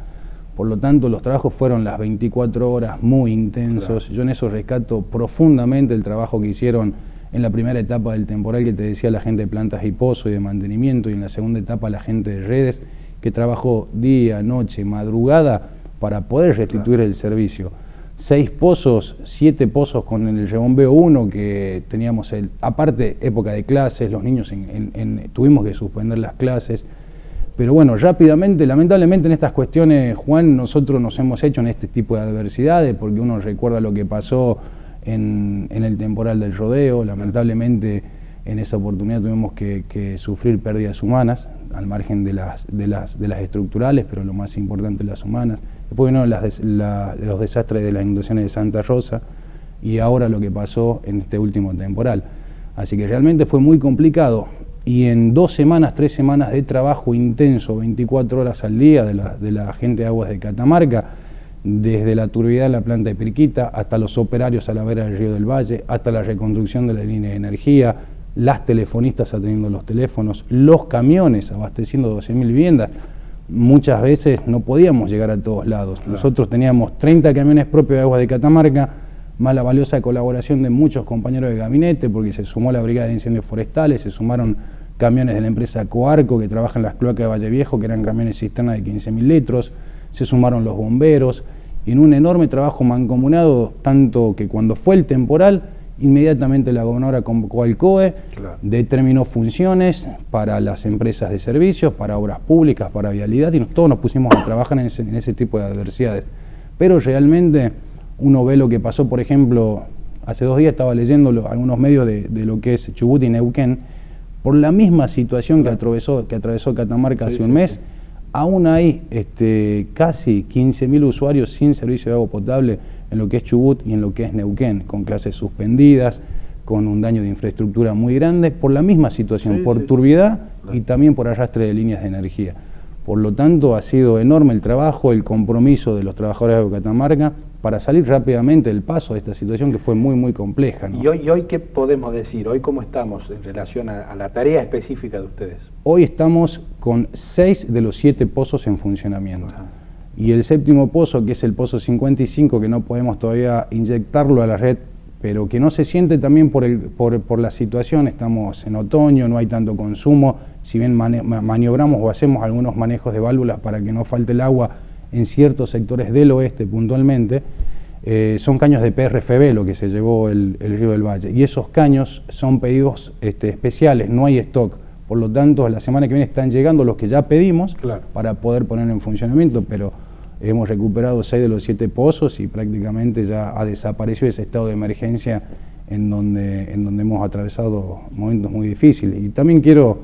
Por lo tanto, los trabajos fueron las 24 horas muy intensos. Claro. Yo en eso rescato profundamente el trabajo que hicieron en la primera etapa del temporal, que te decía la gente de plantas y pozo y de mantenimiento, y en la segunda etapa la gente de redes, que trabajó día, noche, madrugada para poder restituir el servicio. 6 pozos, 7 pozos con el rebombeo 1, que teníamos, aparte época de clases, los niños tuvimos que suspender las clases. Pero bueno, rápidamente, lamentablemente en estas cuestiones, Juan, nosotros nos hemos hecho en este tipo de adversidades, porque uno recuerda lo que pasó en el temporal del rodeo. Lamentablemente en esa oportunidad tuvimos que sufrir pérdidas humanas, al margen de las estructurales, pero lo más importante, las humanas. Después vinieron los desastres de las inundaciones de Santa Rosa, y ahora lo que pasó en este último temporal. Así que realmente fue muy complicado. Y en 2 semanas, 3 semanas de trabajo intenso, 24 horas al día de la gente de Aguas de Catamarca, desde la turbidez en la planta de Pirquita, hasta los operarios a la vera del Río del Valle, hasta la reconstrucción de la línea de energía, las telefonistas atendiendo los teléfonos, los camiones abasteciendo 12.000 viviendas. Muchas veces no podíamos llegar a todos lados. Claro. Nosotros teníamos 30 camiones propios de Aguas de Catamarca, más la valiosa colaboración de muchos compañeros de gabinete, porque se sumó la Brigada de Incendios Forestales, se sumaron camiones de la empresa Coarco, que trabaja en las cloacas de Valle Viejo, que eran camiones cisterna de 15.000 litros, se sumaron los bomberos, y en un enorme trabajo mancomunado, tanto que cuando fue el temporal, inmediatamente la gobernadora convocó al COE, claro, determinó funciones para las empresas de servicios, para obras públicas, para vialidad, y todos nos pusimos a trabajar en ese tipo de adversidades. Pero realmente uno ve lo que pasó, por ejemplo, hace 2 días estaba leyendo algunos medios de lo que es Chubut y Neuquén, por la misma situación que atravesó Catamarca hace un mes. Aún hay casi 15.000 usuarios sin servicio de agua potable en lo que es Chubut y en lo que es Neuquén, con clases suspendidas, con un daño de infraestructura muy grande, por la misma situación, por turbiedad y también por arrastre de líneas de energía. Por lo tanto, ha sido enorme el trabajo, el compromiso de los trabajadores de Catamarca para salir rápidamente del paso de esta situación que fue muy, muy compleja, ¿no? ¿Y hoy qué podemos decir? ¿Hoy cómo estamos en relación a la tarea específica de ustedes? Hoy estamos con 6 de los 7 pozos en funcionamiento. Ajá. Y el 7º pozo, que es el pozo 55, que no podemos todavía inyectarlo a la red, pero que no se siente también por la situación. Estamos en otoño, no hay tanto consumo, si bien maniobramos o hacemos algunos manejos de válvulas para que no falte el agua en ciertos sectores del oeste puntualmente, son caños de PRFB lo que se llevó el Río del Valle, y esos caños son pedidos especiales, no hay stock. Por lo tanto, la semana que viene están llegando los que ya pedimos, claro, para poder poner en funcionamiento, pero hemos recuperado 6 de los 7 pozos y prácticamente ya ha desaparecido ese estado de emergencia en donde hemos atravesado momentos muy difíciles. Y también quiero,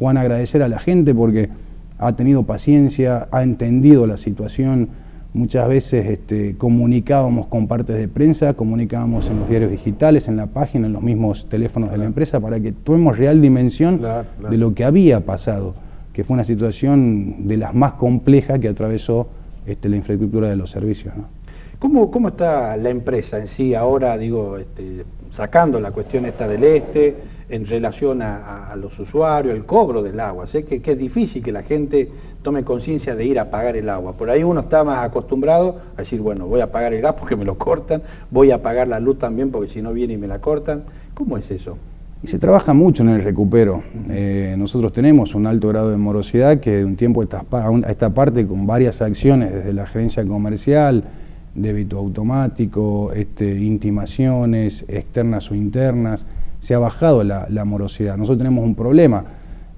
Juan, agradecer a la gente porque ha tenido paciencia, ha entendido la situación. Muchas veces comunicábamos con partes de prensa, comunicábamos en los diarios digitales, en la página, en los mismos teléfonos de la empresa, para que tuviéramos real dimensión de lo que había pasado, que fue una situación de las más complejas que atravesó la infraestructura de los servicios, ¿no? ¿Cómo está la empresa en sí ahora, digo, sacando la cuestión esta del este, en relación a los usuarios, el cobro del agua. Sé que es difícil que la gente tome conciencia de ir a pagar el agua. Por ahí uno está más acostumbrado a decir, bueno, voy a pagar el gas porque me lo cortan, voy a pagar la luz también porque si no viene y me la cortan. ¿Cómo es eso? Y se trabaja mucho en el recupero. Nosotros tenemos un alto grado de morosidad que de un tiempo a esta parte, con varias acciones desde la gerencia comercial, débito automático, intimaciones externas o internas, se ha bajado la morosidad. Nosotros tenemos un problema.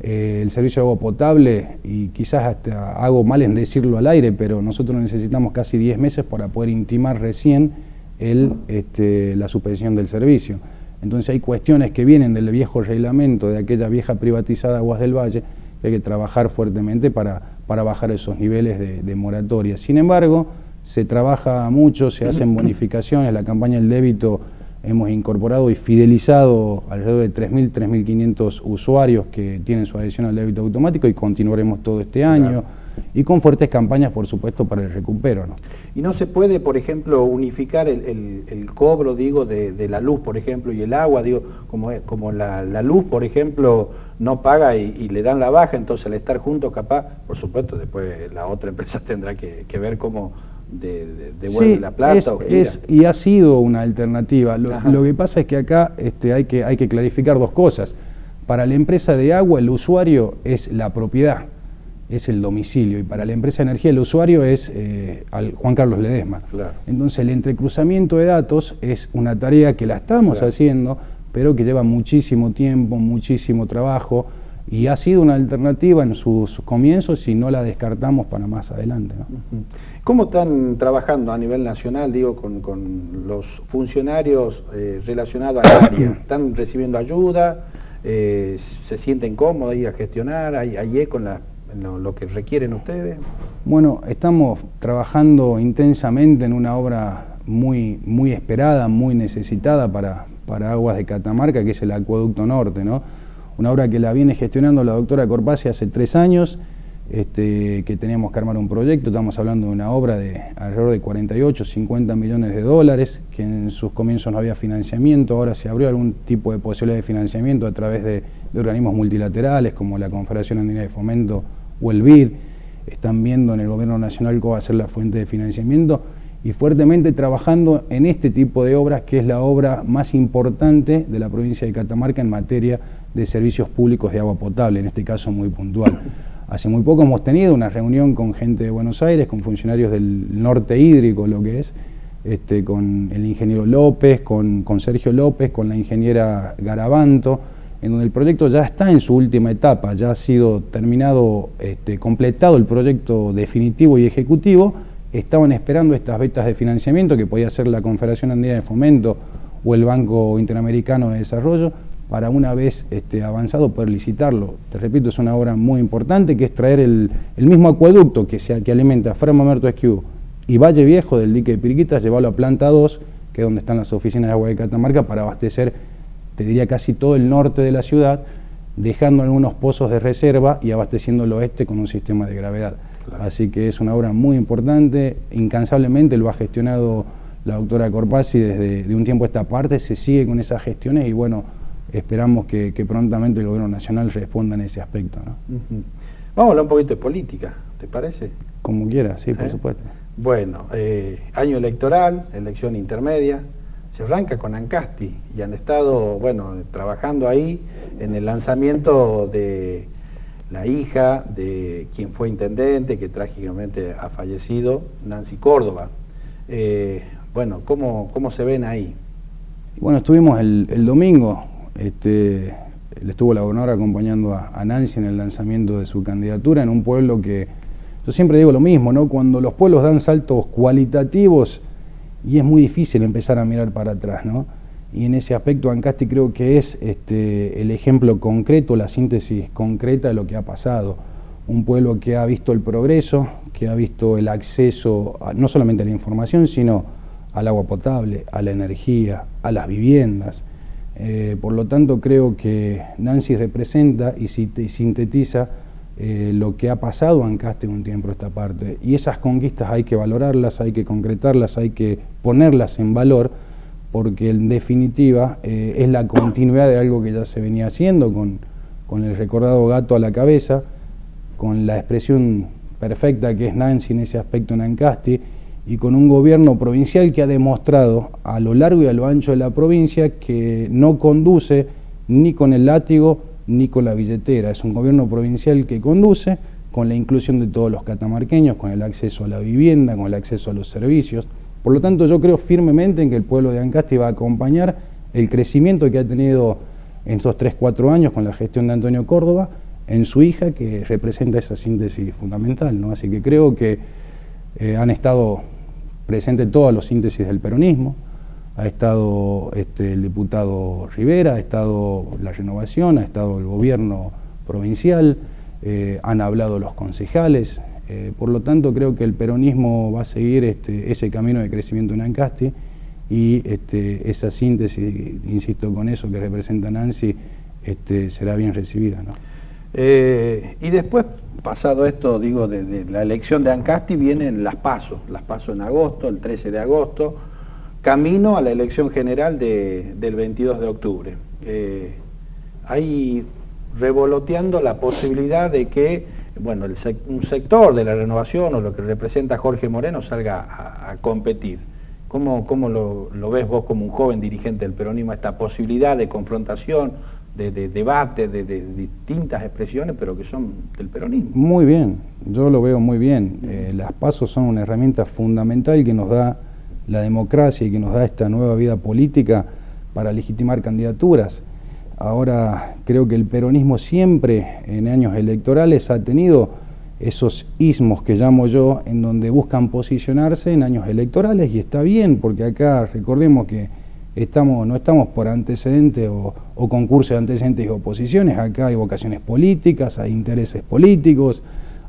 El servicio de agua potable, y quizás hasta hago mal en decirlo al aire, pero nosotros necesitamos casi 10 meses para poder intimar recién la suspensión del servicio. Entonces hay cuestiones que vienen del viejo reglamento, de aquella vieja privatizada Aguas del Valle, que hay que trabajar fuertemente para bajar esos niveles de moratoria. Sin embargo, se trabaja mucho, se hacen bonificaciones, la campaña del débito hemos incorporado y fidelizado alrededor de 3.000, 3.500 usuarios que tienen su adhesión al débito automático y continuaremos todo este año. Claro. Y con fuertes campañas, por supuesto, para el recupero, ¿no? Y no se puede, por ejemplo, unificar el cobro, digo, de la luz, por ejemplo, y el agua, digo, como la luz, por ejemplo, no paga y le dan la baja, entonces al estar juntos, capaz, por supuesto, después la otra empresa tendrá que ver cómo devuelve la plata o gira. Y ha sido una alternativa. Lo que pasa es que acá hay que clarificar dos cosas. Para la empresa de agua, el usuario es la propiedad, es el domicilio, y para la empresa de energía el usuario es Juan Carlos Ledesma. Claro. Entonces el entrecruzamiento de datos es una tarea que la estamos haciendo, pero que lleva muchísimo tiempo, muchísimo trabajo, y ha sido una alternativa en sus comienzos y no la descartamos para más adelante, ¿no? ¿Cómo están trabajando a nivel nacional, digo, con los funcionarios relacionados al área? ¿Están recibiendo ayuda? ¿Se sienten cómodos ahí a gestionar? ¿Hay eco en lo que requieren ustedes? Bueno, estamos trabajando intensamente en una obra muy esperada, muy necesitada para Aguas de Catamarca, que es el Acueducto Norte, ¿no? Una obra que la viene gestionando la doctora Corpasi hace 3 años, que teníamos que armar un proyecto. Estamos hablando de una obra de alrededor de 48, 50 millones de dólares, que en sus comienzos no había financiamiento. Ahora se abrió algún tipo de posibilidad de financiamiento a través de organismos multilaterales como la Confederación Andina de Fomento o el BID. Están viendo en el gobierno nacional cómo va a ser la fuente de financiamiento y fuertemente trabajando en este tipo de obras, que es la obra más importante de la provincia de Catamarca en materia de servicios públicos de agua potable, en este caso muy puntual. Hace muy poco hemos tenido una reunión con gente de Buenos Aires, con funcionarios del norte hídrico, lo que es, con el ingeniero López, con Sergio López, con la ingeniera Garabanto, en donde el proyecto ya está en su última etapa, ya ha sido terminado, completado el proyecto definitivo y ejecutivo. Estaban esperando estas vetas de financiamiento, que podía ser la Confederación Andina de Fomento o el Banco Interamericano de Desarrollo, para una vez avanzado poder licitarlo. Te repito, es una obra muy importante, que es traer el mismo acueducto que alimenta Frama Merto Esquiú y Valle Viejo del dique de Piriquitas, llevarlo a Planta 2, que es donde están las oficinas de agua de Catamarca, para abastecer, te diría, casi todo el norte de la ciudad, dejando algunos pozos de reserva y abasteciendo el oeste con un sistema de gravedad. Claro. Así que es una obra muy importante, incansablemente lo ha gestionado la doctora Corpasi desde un tiempo a esta parte, se sigue con esas gestiones y bueno, esperamos que prontamente el gobierno nacional responda en ese aspecto, ¿no? Vamos a hablar un poquito de política, ¿te parece? Como quiera, sí, por supuesto. Bueno, año electoral, elección intermedia, se arranca con Ancasti y han estado, bueno, trabajando ahí en el lanzamiento de la hija de quien fue intendente, que trágicamente ha fallecido, Nancy Córdoba. Bueno, ¿cómo se ven ahí? Bueno, estuvimos el domingo, le estuvo la gobernadora acompañando a Nancy en el lanzamiento de su candidatura en un pueblo que, yo siempre digo lo mismo, ¿no? Cuando los pueblos dan saltos cualitativos y es muy difícil empezar a mirar para atrás, ¿no? Y en ese aspecto Ancasti creo que es el ejemplo concreto, la síntesis concreta de lo que ha pasado. Un pueblo que ha visto el progreso, que ha visto el acceso no solamente a la información, sino al agua potable, a la energía, a las viviendas. Por lo tanto, creo que Nancy representa y sintetiza lo que ha pasado en Ancasti un tiempo a esta parte. Y esas conquistas hay que valorarlas, hay que concretarlas, hay que ponerlas en valor porque en definitiva es la continuidad de algo que ya se venía haciendo con el recordado gato a la cabeza, con la expresión perfecta que es Nancy en ese aspecto en Ancasti, y con un gobierno provincial que ha demostrado a lo largo y a lo ancho de la provincia que no conduce ni con el látigo ni con la billetera. Es un gobierno provincial que conduce con la inclusión de todos los catamarqueños, con el acceso a la vivienda, con el acceso a los servicios. Por lo tanto, yo creo firmemente en que el pueblo de Ancasti va a acompañar el crecimiento que ha tenido en estos 3-4 años con la gestión de Antonio Córdoba en su hija, que representa esa síntesis fundamental, ¿no? Así que creo que han estado presentes todas las síntesis del peronismo. Ha estado el diputado Rivera, ha estado la Renovación, ha estado el gobierno provincial, han hablado los concejales. Por lo tanto, creo que el peronismo va a seguir ese camino de crecimiento en Ancasti, y esa síntesis, insisto con eso que representa Nancy, será bien recibida, ¿no? Y después, pasado esto, digo, de la elección de Ancasti, vienen las PASO en agosto, el 13 de agosto, camino a la elección general del 22 de octubre. Hay revoloteando la posibilidad de que, bueno, un sector de la Renovación o lo que representa Jorge Moreno salga a competir. ¿Cómo lo ves vos como un joven dirigente del peronismo, esta posibilidad de confrontación, de debate, de distintas expresiones, pero que son del peronismo? Muy bien, yo lo veo muy bien. Las PASO son una herramienta fundamental que nos da la democracia y que nos da esta nueva vida política para legitimar candidaturas. Ahora, creo que el peronismo siempre en años electorales ha tenido esos ismos que llamo yo, en donde buscan posicionarse en años electorales, y está bien, porque acá recordemos que no estamos por antecedentes o concurso de antecedentes y oposiciones. Acá hay vocaciones políticas, hay intereses políticos,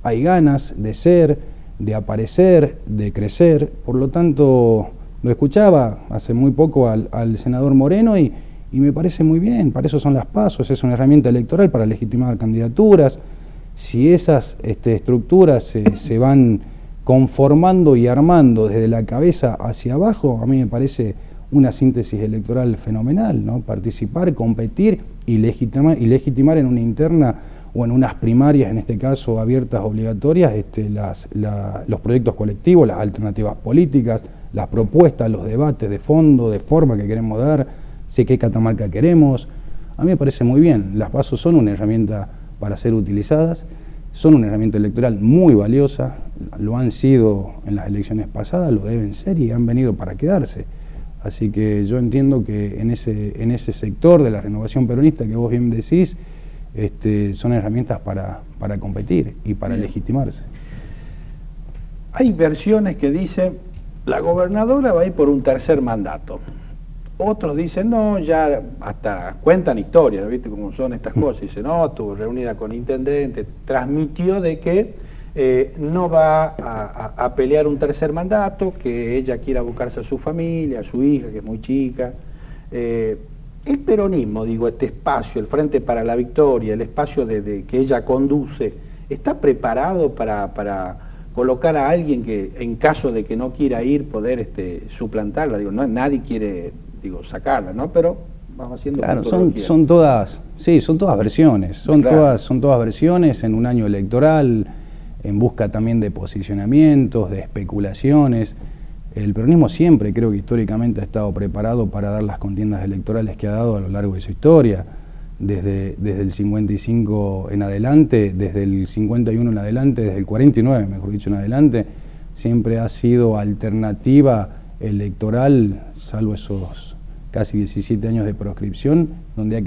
hay ganas de ser, de aparecer, de crecer. Por lo tanto, lo escuchaba hace muy poco al senador Moreno y me parece muy bien. Para eso son las PASO, es una herramienta electoral para legitimar candidaturas. Si esas estructuras se van conformando y armando desde la cabeza hacia abajo, a mí me parece una síntesis electoral fenomenal, ¿no? Participar, competir y legitimar en una interna o en unas primarias, en este caso abiertas, obligatorias, los proyectos colectivos, las alternativas políticas, las propuestas, los debates de fondo, de forma que queremos dar, sé qué Catamarca queremos. A mí me parece muy bien. Las PASO son una herramienta para ser utilizadas, son una herramienta electoral muy valiosa, lo han sido en las elecciones pasadas, lo deben ser y han venido para quedarse. Así que yo entiendo que en ese sector de la renovación peronista que vos bien decís, son herramientas para competir y para legitimarse. Hay versiones que dicen, la gobernadora va a ir por un tercer mandato. Otros dicen, no, ya hasta cuentan historias, ¿viste cómo son estas cosas? Dicen, no, estuvo reunida con intendente, transmitió de que no va a pelear un tercer mandato, que ella quiera buscarse a su familia, a su hija, que es muy chica. El peronismo, digo, este espacio, el Frente para la Victoria, el espacio que ella conduce, ¿está preparado para colocar a alguien que, en caso de que no quiera ir, poder suplantarla? Digo, no, nadie quiere, sacarla, ¿no? Pero vamos haciendo... Claro, son todas versiones, son todas versiones en un año electoral, en busca también de posicionamientos, de especulaciones. El peronismo siempre, creo que históricamente, ha estado preparado para dar las contiendas electorales que ha dado a lo largo de su historia, desde el 55 en adelante, desde el 51 en adelante, desde el 49, mejor dicho, en adelante, siempre ha sido alternativa electoral, salvo esos casi 17 años de proscripción, donde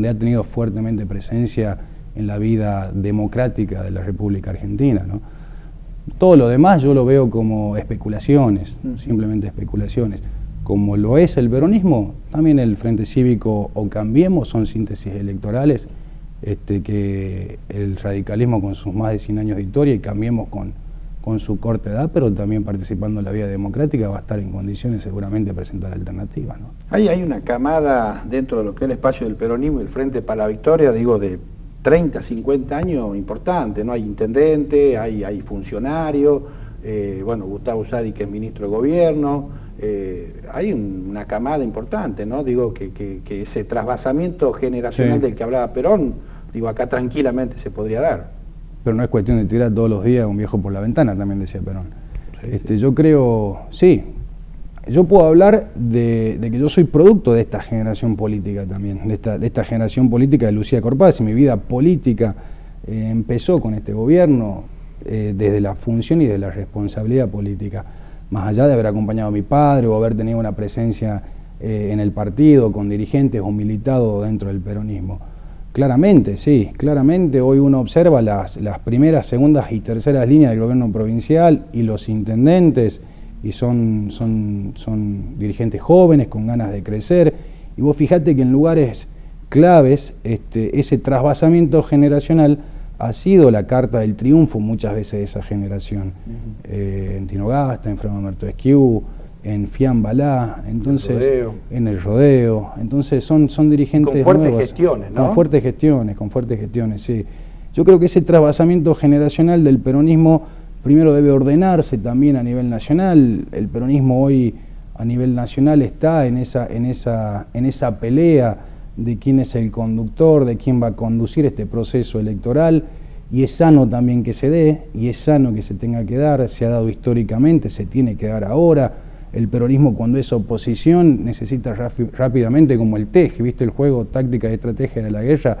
ha tenido fuertemente presencia en la vida democrática de la República Argentina, ¿no? Todo lo demás yo lo veo como especulaciones, simplemente especulaciones. Como lo es el peronismo, también el Frente Cívico o Cambiemos son síntesis electorales, que el radicalismo con sus más de 100 años de historia y Cambiemos con su corta edad, pero también participando en la vida democrática, va a estar en condiciones seguramente de presentar alternativas, ¿no? Hay una camada dentro de lo que es el espacio del peronismo y el Frente para la Victoria, digo, de 30, 50 años importante, ¿no? Hay intendente, hay funcionario, bueno, Gustavo Sadi, que es ministro de gobierno, hay una camada importante, ¿no? Digo, que ese trasvasamiento generacional del que hablaba Perón, digo, acá tranquilamente se podría dar. Pero no es cuestión de tirar todos los días a un viejo por la ventana, también decía Perón. Yo creo, sí, yo puedo hablar de que yo soy producto de esta generación política también, de esta generación política de Lucía Corpazzi. Mi vida política empezó con este gobierno desde la función y de la responsabilidad política, más allá de haber acompañado a mi padre o haber tenido una presencia en el partido, con dirigentes o militado dentro del peronismo. Claramente, sí, claramente hoy uno observa las primeras, segundas y terceras líneas del gobierno provincial y los intendentes, y son dirigentes jóvenes con ganas de crecer, y vos fijate que en lugares claves ese trasvasamiento generacional ha sido la carta del triunfo muchas veces de esa generación, en Tinogasta, en Fraima Mertoesquieu, en Fiambalá, entonces en el rodeo, entonces son dirigentes con fuertes nuevos, gestiones, ¿no? Con fuertes gestiones, sí. Yo creo que ese trasvasamiento generacional del peronismo primero debe ordenarse también a nivel nacional. El peronismo hoy a nivel nacional está en esa pelea de quién es el conductor, de quién va a conducir este proceso electoral, y es sano también que se dé, y es sano que se tenga que dar, se ha dado históricamente, se tiene que dar ahora. El peronismo, cuando es oposición, necesita rápidamente, como el TEG, ¿viste? El juego táctica y estrategia de la guerra,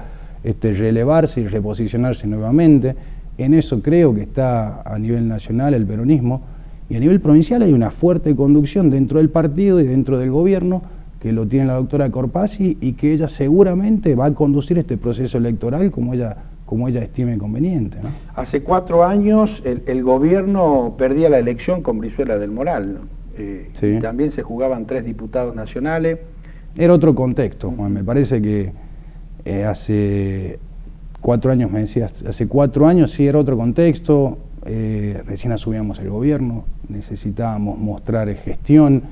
relevarse y reposicionarse nuevamente. En eso creo que está a nivel nacional el peronismo, y a nivel provincial hay una fuerte conducción dentro del partido y dentro del gobierno, que lo tiene la doctora Corpazzi, y que ella seguramente va a conducir este proceso electoral como ella estime conveniente, ¿no? Hace 4 años el gobierno perdía la elección con Brizuela del Moral, ¿no? Sí. También se jugaban 3 diputados nacionales. Era otro contexto, Juan. Me parece que hace 4 años, me decías, hace 4 años sí era otro contexto, recién asumíamos el gobierno, necesitábamos mostrar gestión,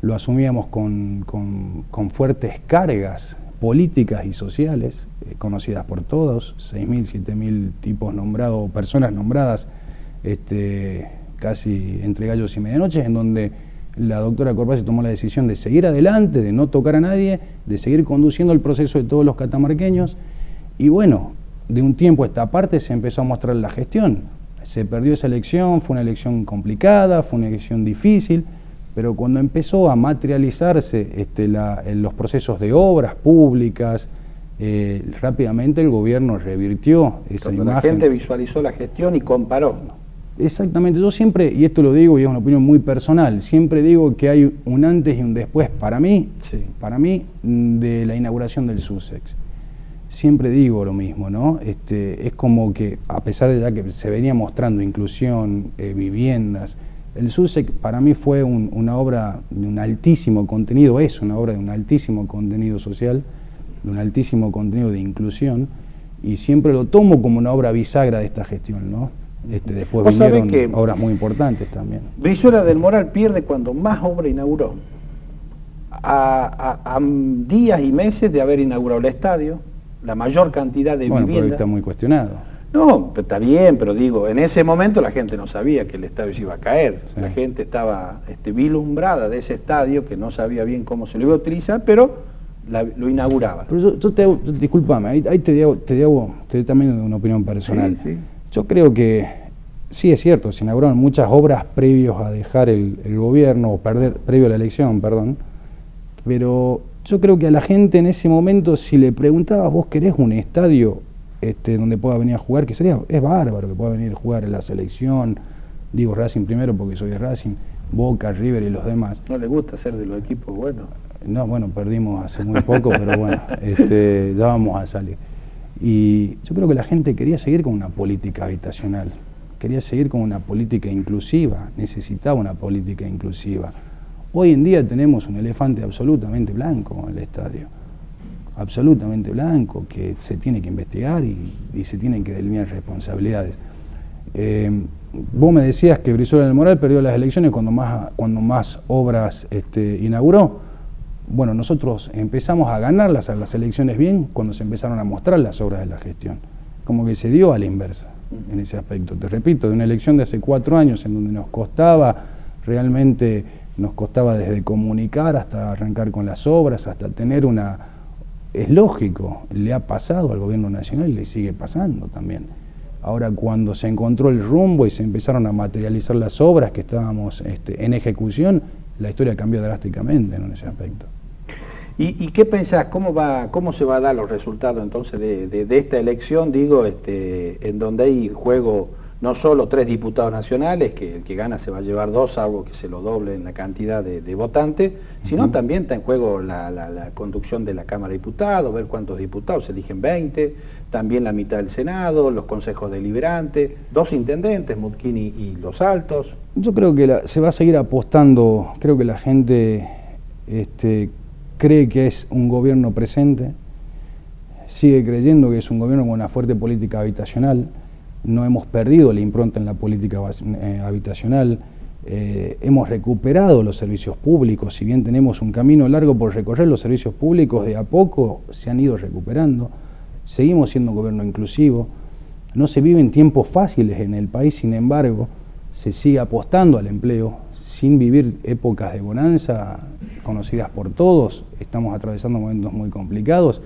lo asumíamos con fuertes cargas políticas y sociales, conocidas por todos, 6.000, 7.000 tipos nombrados, personas nombradas, casi entre gallos y medianoches, en donde la doctora Corpazzi tomó la decisión de seguir adelante, de no tocar a nadie, de seguir conduciendo el proceso de todos los catamarqueños, y bueno, de un tiempo a esta parte se empezó a mostrar la gestión. Se perdió esa elección, fue una elección complicada, fue una elección difícil, pero cuando empezó a materializarse los procesos de obras públicas, rápidamente el gobierno revirtió esa imagen. La gente visualizó la gestión y comparó. Exactamente, yo siempre, y esto lo digo y es una opinión muy personal, siempre digo que hay un antes y un después para mí, de la inauguración del Sussex. Siempre digo lo mismo, ¿no? Es como que, a pesar de ya que se venía mostrando inclusión, viviendas, el Sussex para mí fue una obra de un altísimo contenido, es una obra de un altísimo contenido social, de un altísimo contenido de inclusión, y siempre lo tomo como una obra bisagra de esta gestión, ¿no? Después vinieron obras muy importantes también. Brizuela del Moral pierde cuando más obra inauguró. A días y meses de haber inaugurado el estadio, la mayor cantidad de viviendas. Bueno, está muy cuestionado. No, está bien, pero digo, en ese momento la gente no sabía que el estadio se iba a caer. Sí. La gente estaba vislumbrada de ese estadio, que no sabía bien cómo se lo iba a utilizar, pero lo inauguraba. Pero yo te hago, discúlpame, ahí te doy también una opinión personal. Sí. Yo creo que sí es cierto, se inauguraron muchas obras previos a dejar el gobierno, o previo a la elección, perdón, pero yo creo que a la gente en ese momento, si le preguntabas, ¿vos querés un estadio donde pueda venir a jugar? Que es bárbaro que pueda venir a jugar en la selección, digo Racing primero porque soy de Racing, Boca, River y los demás. ¿No le gusta ser de los equipos buenos? No, bueno, perdimos hace muy poco, pero bueno, ya vamos a salir. Y yo creo que la gente quería seguir con una política habitacional, quería seguir con una política inclusiva, necesitaba una política inclusiva. Hoy en día tenemos un elefante absolutamente blanco en el estadio, absolutamente blanco, que se tiene que investigar y se tienen que delinear responsabilidades. Vos me decías que Brizuela del Moral perdió las elecciones cuando más obras inauguró. Bueno, nosotros empezamos a ganarlas a las elecciones bien cuando se empezaron a mostrar las obras de la gestión. Como que se dio a la inversa en ese aspecto. Te repito, de una elección de hace 4 años en donde nos costaba realmente nos costaba desde comunicar hasta arrancar con las obras, hasta tener una... Es lógico, le ha pasado al gobierno nacional y le sigue pasando también. Ahora, cuando se encontró el rumbo y se empezaron a materializar las obras que estábamos en ejecución, la historia cambió drásticamente, ¿no?, en ese aspecto. ¿Y qué pensás? ¿Cómo se va a dar los resultados entonces de esta elección, digo, en donde hay juego no solo 3 diputados nacionales, que el que gana se va a llevar 2, salvo que se lo doble en la cantidad de votantes, sino también está en juego la conducción de la Cámara de Diputados, ver cuántos diputados, se eligen 20, también la mitad del Senado, los consejos deliberantes, 2 intendentes, Mutquini y Los Altos? Yo creo que se va a seguir apostando, creo que la gente cree que es un gobierno presente, sigue creyendo que es un gobierno con una fuerte política habitacional. No hemos perdido la impronta en la política habitacional, hemos recuperado los servicios públicos, si bien tenemos un camino largo por recorrer, los servicios públicos de a poco se han ido recuperando, seguimos siendo un gobierno inclusivo, no se viven tiempos fáciles en el país, sin embargo, se sigue apostando al empleo, sin vivir épocas de bonanza conocidas por todos, estamos atravesando momentos muy complicados,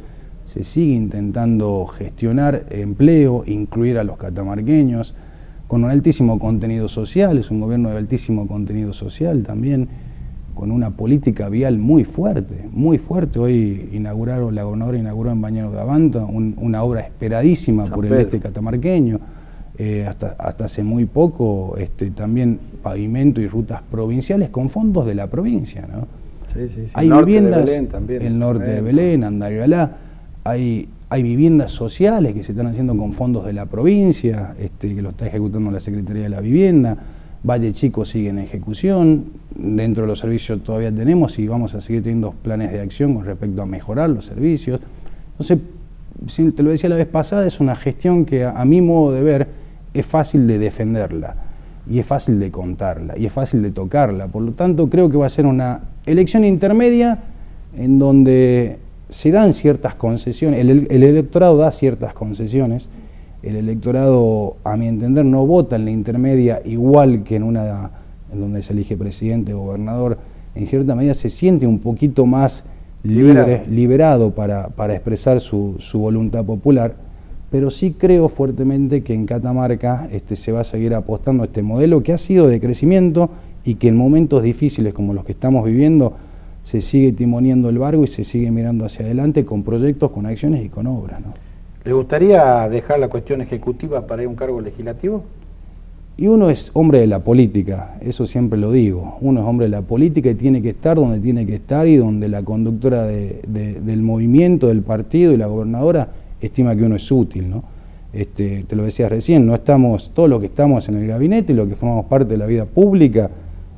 se sigue intentando gestionar empleo, incluir a los catamarqueños, con un altísimo contenido social, es un gobierno de altísimo contenido social también, con una política vial muy fuerte, muy fuerte. Hoy la gobernadora inauguró en Bañero de Abanta una obra esperadísima por el este catamarqueño, hasta hace muy poco también pavimento y rutas provinciales con fondos de la provincia, ¿no? Sí. Hay viviendas, el norte de Belén, Andalgalá, hay viviendas sociales que se están haciendo con fondos de la provincia, que lo está ejecutando la Secretaría de la Vivienda. Valle Chico sigue en ejecución, dentro de los servicios todavía tenemos y vamos a seguir teniendo planes de acción con respecto a mejorar los servicios. Entonces, te lo decía la vez pasada, es una gestión que a mi modo de ver es fácil de defenderla, y es fácil de contarla, y es fácil de tocarla. Por lo tanto, creo que va a ser una elección intermedia en donde se dan ciertas concesiones, el electorado da ciertas concesiones, el electorado, a mi entender, no vota en la intermedia igual que en donde se elige presidente o gobernador, en cierta medida se siente un poquito más liberado para expresar su voluntad popular, pero sí creo fuertemente que en Catamarca se va a seguir apostando a este modelo que ha sido de crecimiento y que en momentos difíciles como los que estamos viviendo se sigue timoneando el barco y se sigue mirando hacia adelante con proyectos, con acciones y con obras, ¿no? ¿Le gustaría dejar la cuestión ejecutiva para ir a un cargo legislativo? Y uno es hombre de la política, eso siempre lo digo. Uno es hombre de la política y tiene que estar donde tiene que estar y donde la conductora del movimiento, del partido y la gobernadora estima que uno es útil, ¿no? Te lo decía recién, no estamos, todos los que estamos en el gabinete y los que formamos parte de la vida pública,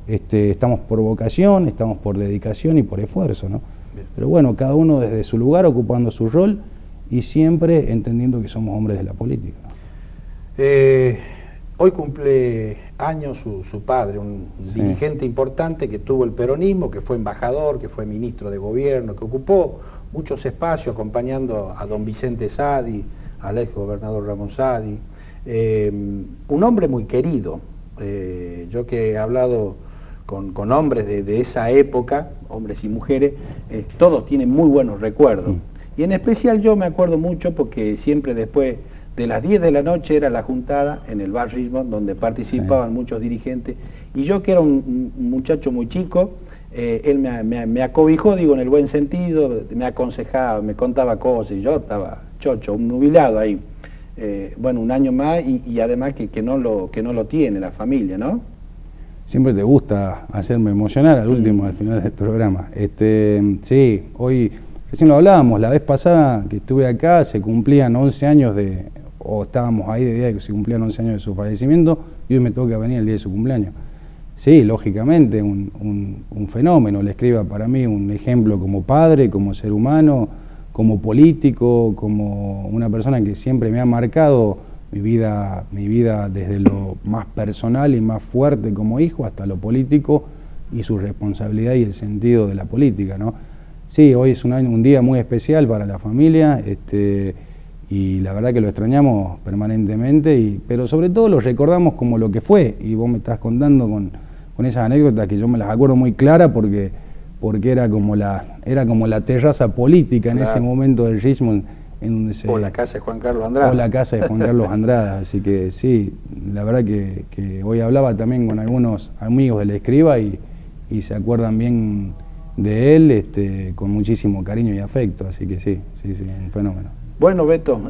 estamos por vocación, estamos por dedicación y por esfuerzo, ¿no? Pero bueno, cada uno desde su lugar ocupando su rol y siempre entendiendo que somos hombres de la política, ¿no? Hoy cumple años su padre, un dirigente importante que tuvo el peronismo, que fue embajador, que fue ministro de gobierno, que ocupó muchos espacios acompañando a don Vicente Sadi, al ex gobernador Ramón Sadi. Un hombre muy querido. Yo que he hablado con hombres de esa época, hombres y mujeres, todos tienen muy buenos recuerdos. Y en especial yo me acuerdo mucho porque siempre después de las 10 de la noche era la juntada en el bar Richmond, donde participaban muchos dirigentes, y yo que era un muchacho muy chico, él me acobijó, digo, en el buen sentido, me aconsejaba, me contaba cosas, y yo estaba chocho, un nubilado ahí. Bueno, un año más, y además que no lo tiene la familia, ¿no? Siempre te gusta hacerme emocionar al final del programa. Sí, hoy, recién lo hablábamos, la vez pasada que estuve acá se cumplían 11 años o estábamos ahí de día de que se cumplían 11 años de su fallecimiento, y hoy me toca venir el día de su cumpleaños. Sí, lógicamente, un fenómeno. Le Escriba para mí un ejemplo como padre, como ser humano, como político, como una persona que siempre me ha marcado mi vida desde lo más personal y más fuerte como hijo hasta lo político y su responsabilidad y el sentido de la política, ¿no? Sí, hoy es un día muy especial para la familia, y la verdad que lo extrañamos permanentemente, pero sobre todo lo recordamos como lo que fue, y vos me estás contando con esas anécdotas que yo me las acuerdo muy claras porque era como la terraza política en ese momento del Richmond, en donde o la casa de Juan Carlos Andrada. O la casa de Juan Carlos Andrada, así que sí, la verdad que hoy hablaba también con algunos amigos del Escriba y se acuerdan bien de él, con muchísimo cariño y afecto, así que sí, un fenómeno. Bueno, Beto,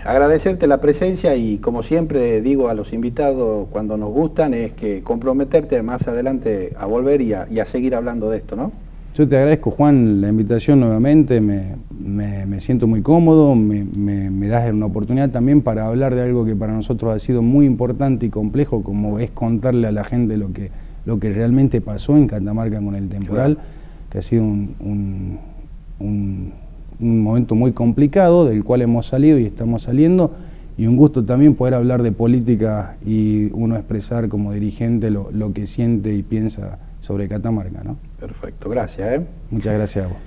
agradecerte la presencia y como siempre digo a los invitados cuando nos gustan es que comprometerte más adelante a volver y a seguir hablando de esto, ¿no? Yo te agradezco, Juan, la invitación nuevamente, me siento muy cómodo, me das una oportunidad también para hablar de algo que para nosotros ha sido muy importante y complejo, como es contarle a la gente lo que realmente pasó en Catamarca con el temporal, claro, que ha sido un momento muy complicado, del cual hemos salido y estamos saliendo, y un gusto también poder hablar de política y uno expresar como dirigente lo que siente y piensa sobre Catamarca, ¿no? Perfecto, gracias. Muchas gracias a vos.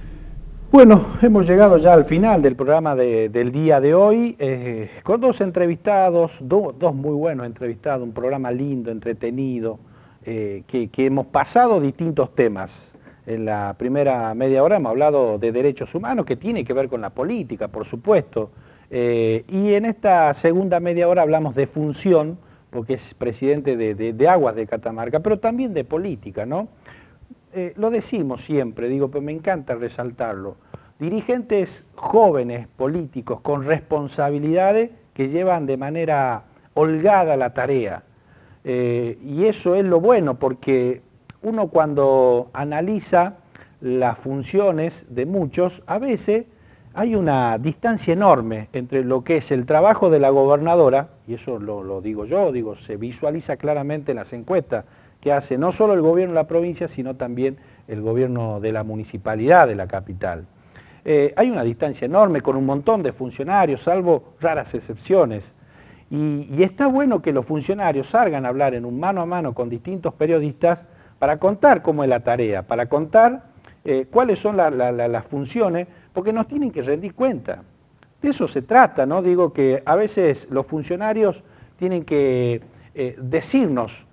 Bueno, hemos llegado ya al final del programa del día de hoy, con dos entrevistados, dos muy buenos entrevistados, un programa lindo, entretenido, que hemos pasado distintos temas. En la primera media hora hemos hablado de derechos humanos, que tiene que ver con la política, por supuesto, y en esta segunda media hora hablamos de función, porque es presidente de Aguas de Catamarca, pero también de política, ¿no? Lo decimos siempre, pero me encanta resaltarlo. Dirigentes jóvenes políticos con responsabilidades que llevan de manera holgada la tarea. Y eso es lo bueno, porque uno cuando analiza las funciones de muchos, a veces hay una distancia enorme entre lo que es el trabajo de la gobernadora, y eso lo digo yo, se visualiza claramente en las encuestas que hace no solo el gobierno de la provincia, sino también el gobierno de la municipalidad de la capital. Hay una distancia enorme con un montón de funcionarios, salvo raras excepciones. Y está bueno que los funcionarios salgan a hablar en un mano a mano con distintos periodistas para contar cómo es la tarea, para contar cuáles son las funciones, porque nos tienen que rendir cuenta. De eso se trata, ¿no? Digo que a veces los funcionarios tienen que decirnos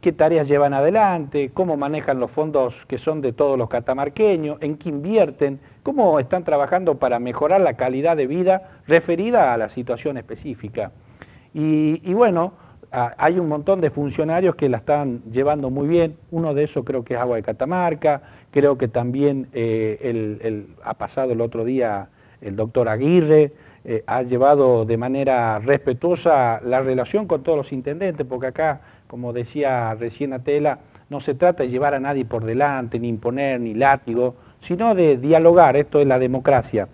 qué tareas llevan adelante, cómo manejan los fondos que son de todos los catamarqueños, en qué invierten, cómo están trabajando para mejorar la calidad de vida referida a la situación específica. Y bueno, hay un montón de funcionarios que la están llevando muy bien. Uno de esos creo que es Agua de Catamarca, creo que también ha pasado el otro día el doctor Aguirre, ha llevado de manera respetuosa la relación con todos los intendentes, porque acá, como decía recién Atela, no se trata de llevar a nadie por delante, ni imponer, ni látigo, sino de dialogar. Esto es la democracia.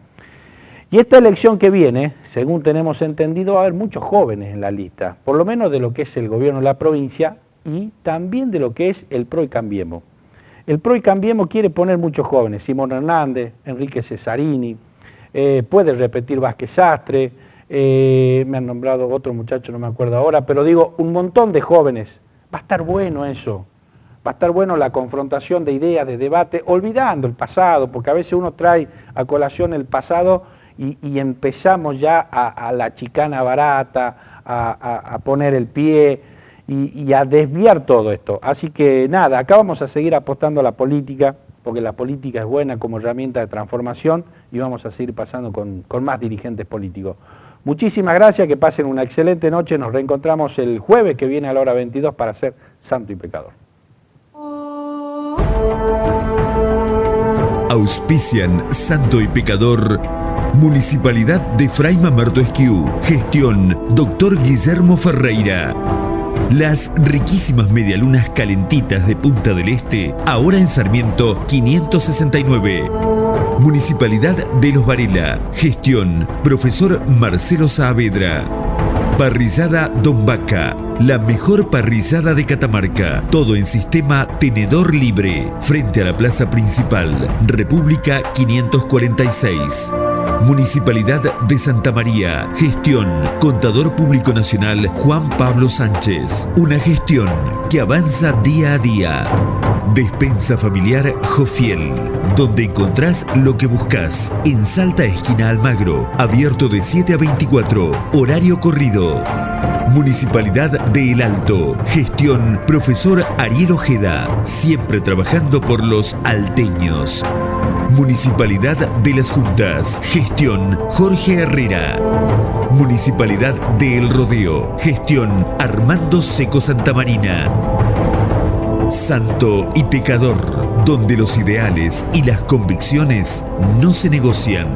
Y esta elección que viene, según tenemos entendido, va a haber muchos jóvenes en la lista, por lo menos de lo que es el gobierno de la provincia y también de lo que es el PRO y Cambiemos. El PRO y Cambiemos quiere poner muchos jóvenes, Simón Hernández, Enrique Cesarini, puede repetir Vázquez Sastre, me han nombrado otro muchacho, no me acuerdo ahora, pero digo, un montón de jóvenes. Va a estar bueno eso, va a estar bueno la confrontación de ideas, de debate, olvidando el pasado, porque a veces uno trae a colación el pasado y empezamos ya a la chicana barata, a poner el pie y a desviar todo esto. Así que nada, acá vamos a seguir apostando a la política, porque la política es buena como herramienta de transformación y vamos a seguir pasando con más dirigentes políticos. Muchísimas gracias, que pasen una excelente noche, nos reencontramos el jueves que viene a la hora 22 para ser Santo y Pecador. Auspician Santo y Pecador, Municipalidad de Fray Mamerto Esquiú, gestión Dr. Guillermo Ferreira. Las riquísimas medialunas calentitas de Punta del Este, ahora en Sarmiento 569. Municipalidad de Los Varela, gestión Profesor Marcelo Saavedra. Parrillada Don Vaca, la mejor parrillada de Catamarca. Todo en sistema tenedor libre, frente a la plaza principal, República 546. Municipalidad de Santa María, gestión Contador Público Nacional Juan Pablo Sánchez. Una gestión que avanza día a día. Despensa familiar Jofiel, donde encontrás lo que buscas. En Salta, esquina Almagro, abierto de 7 a 24, horario corrido. Municipalidad de El Alto, gestión profesor Ariel Ojeda, siempre trabajando por los alteños. Municipalidad de Las Juntas, gestión Jorge Herrera. Municipalidad de El Rodeo, gestión Armando Seco Santamarina. Santo y Pecador, donde los ideales y las convicciones no se negocian.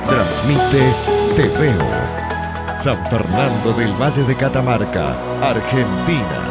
Transmite Te Veo. San Fernando del Valle de Catamarca, Argentina.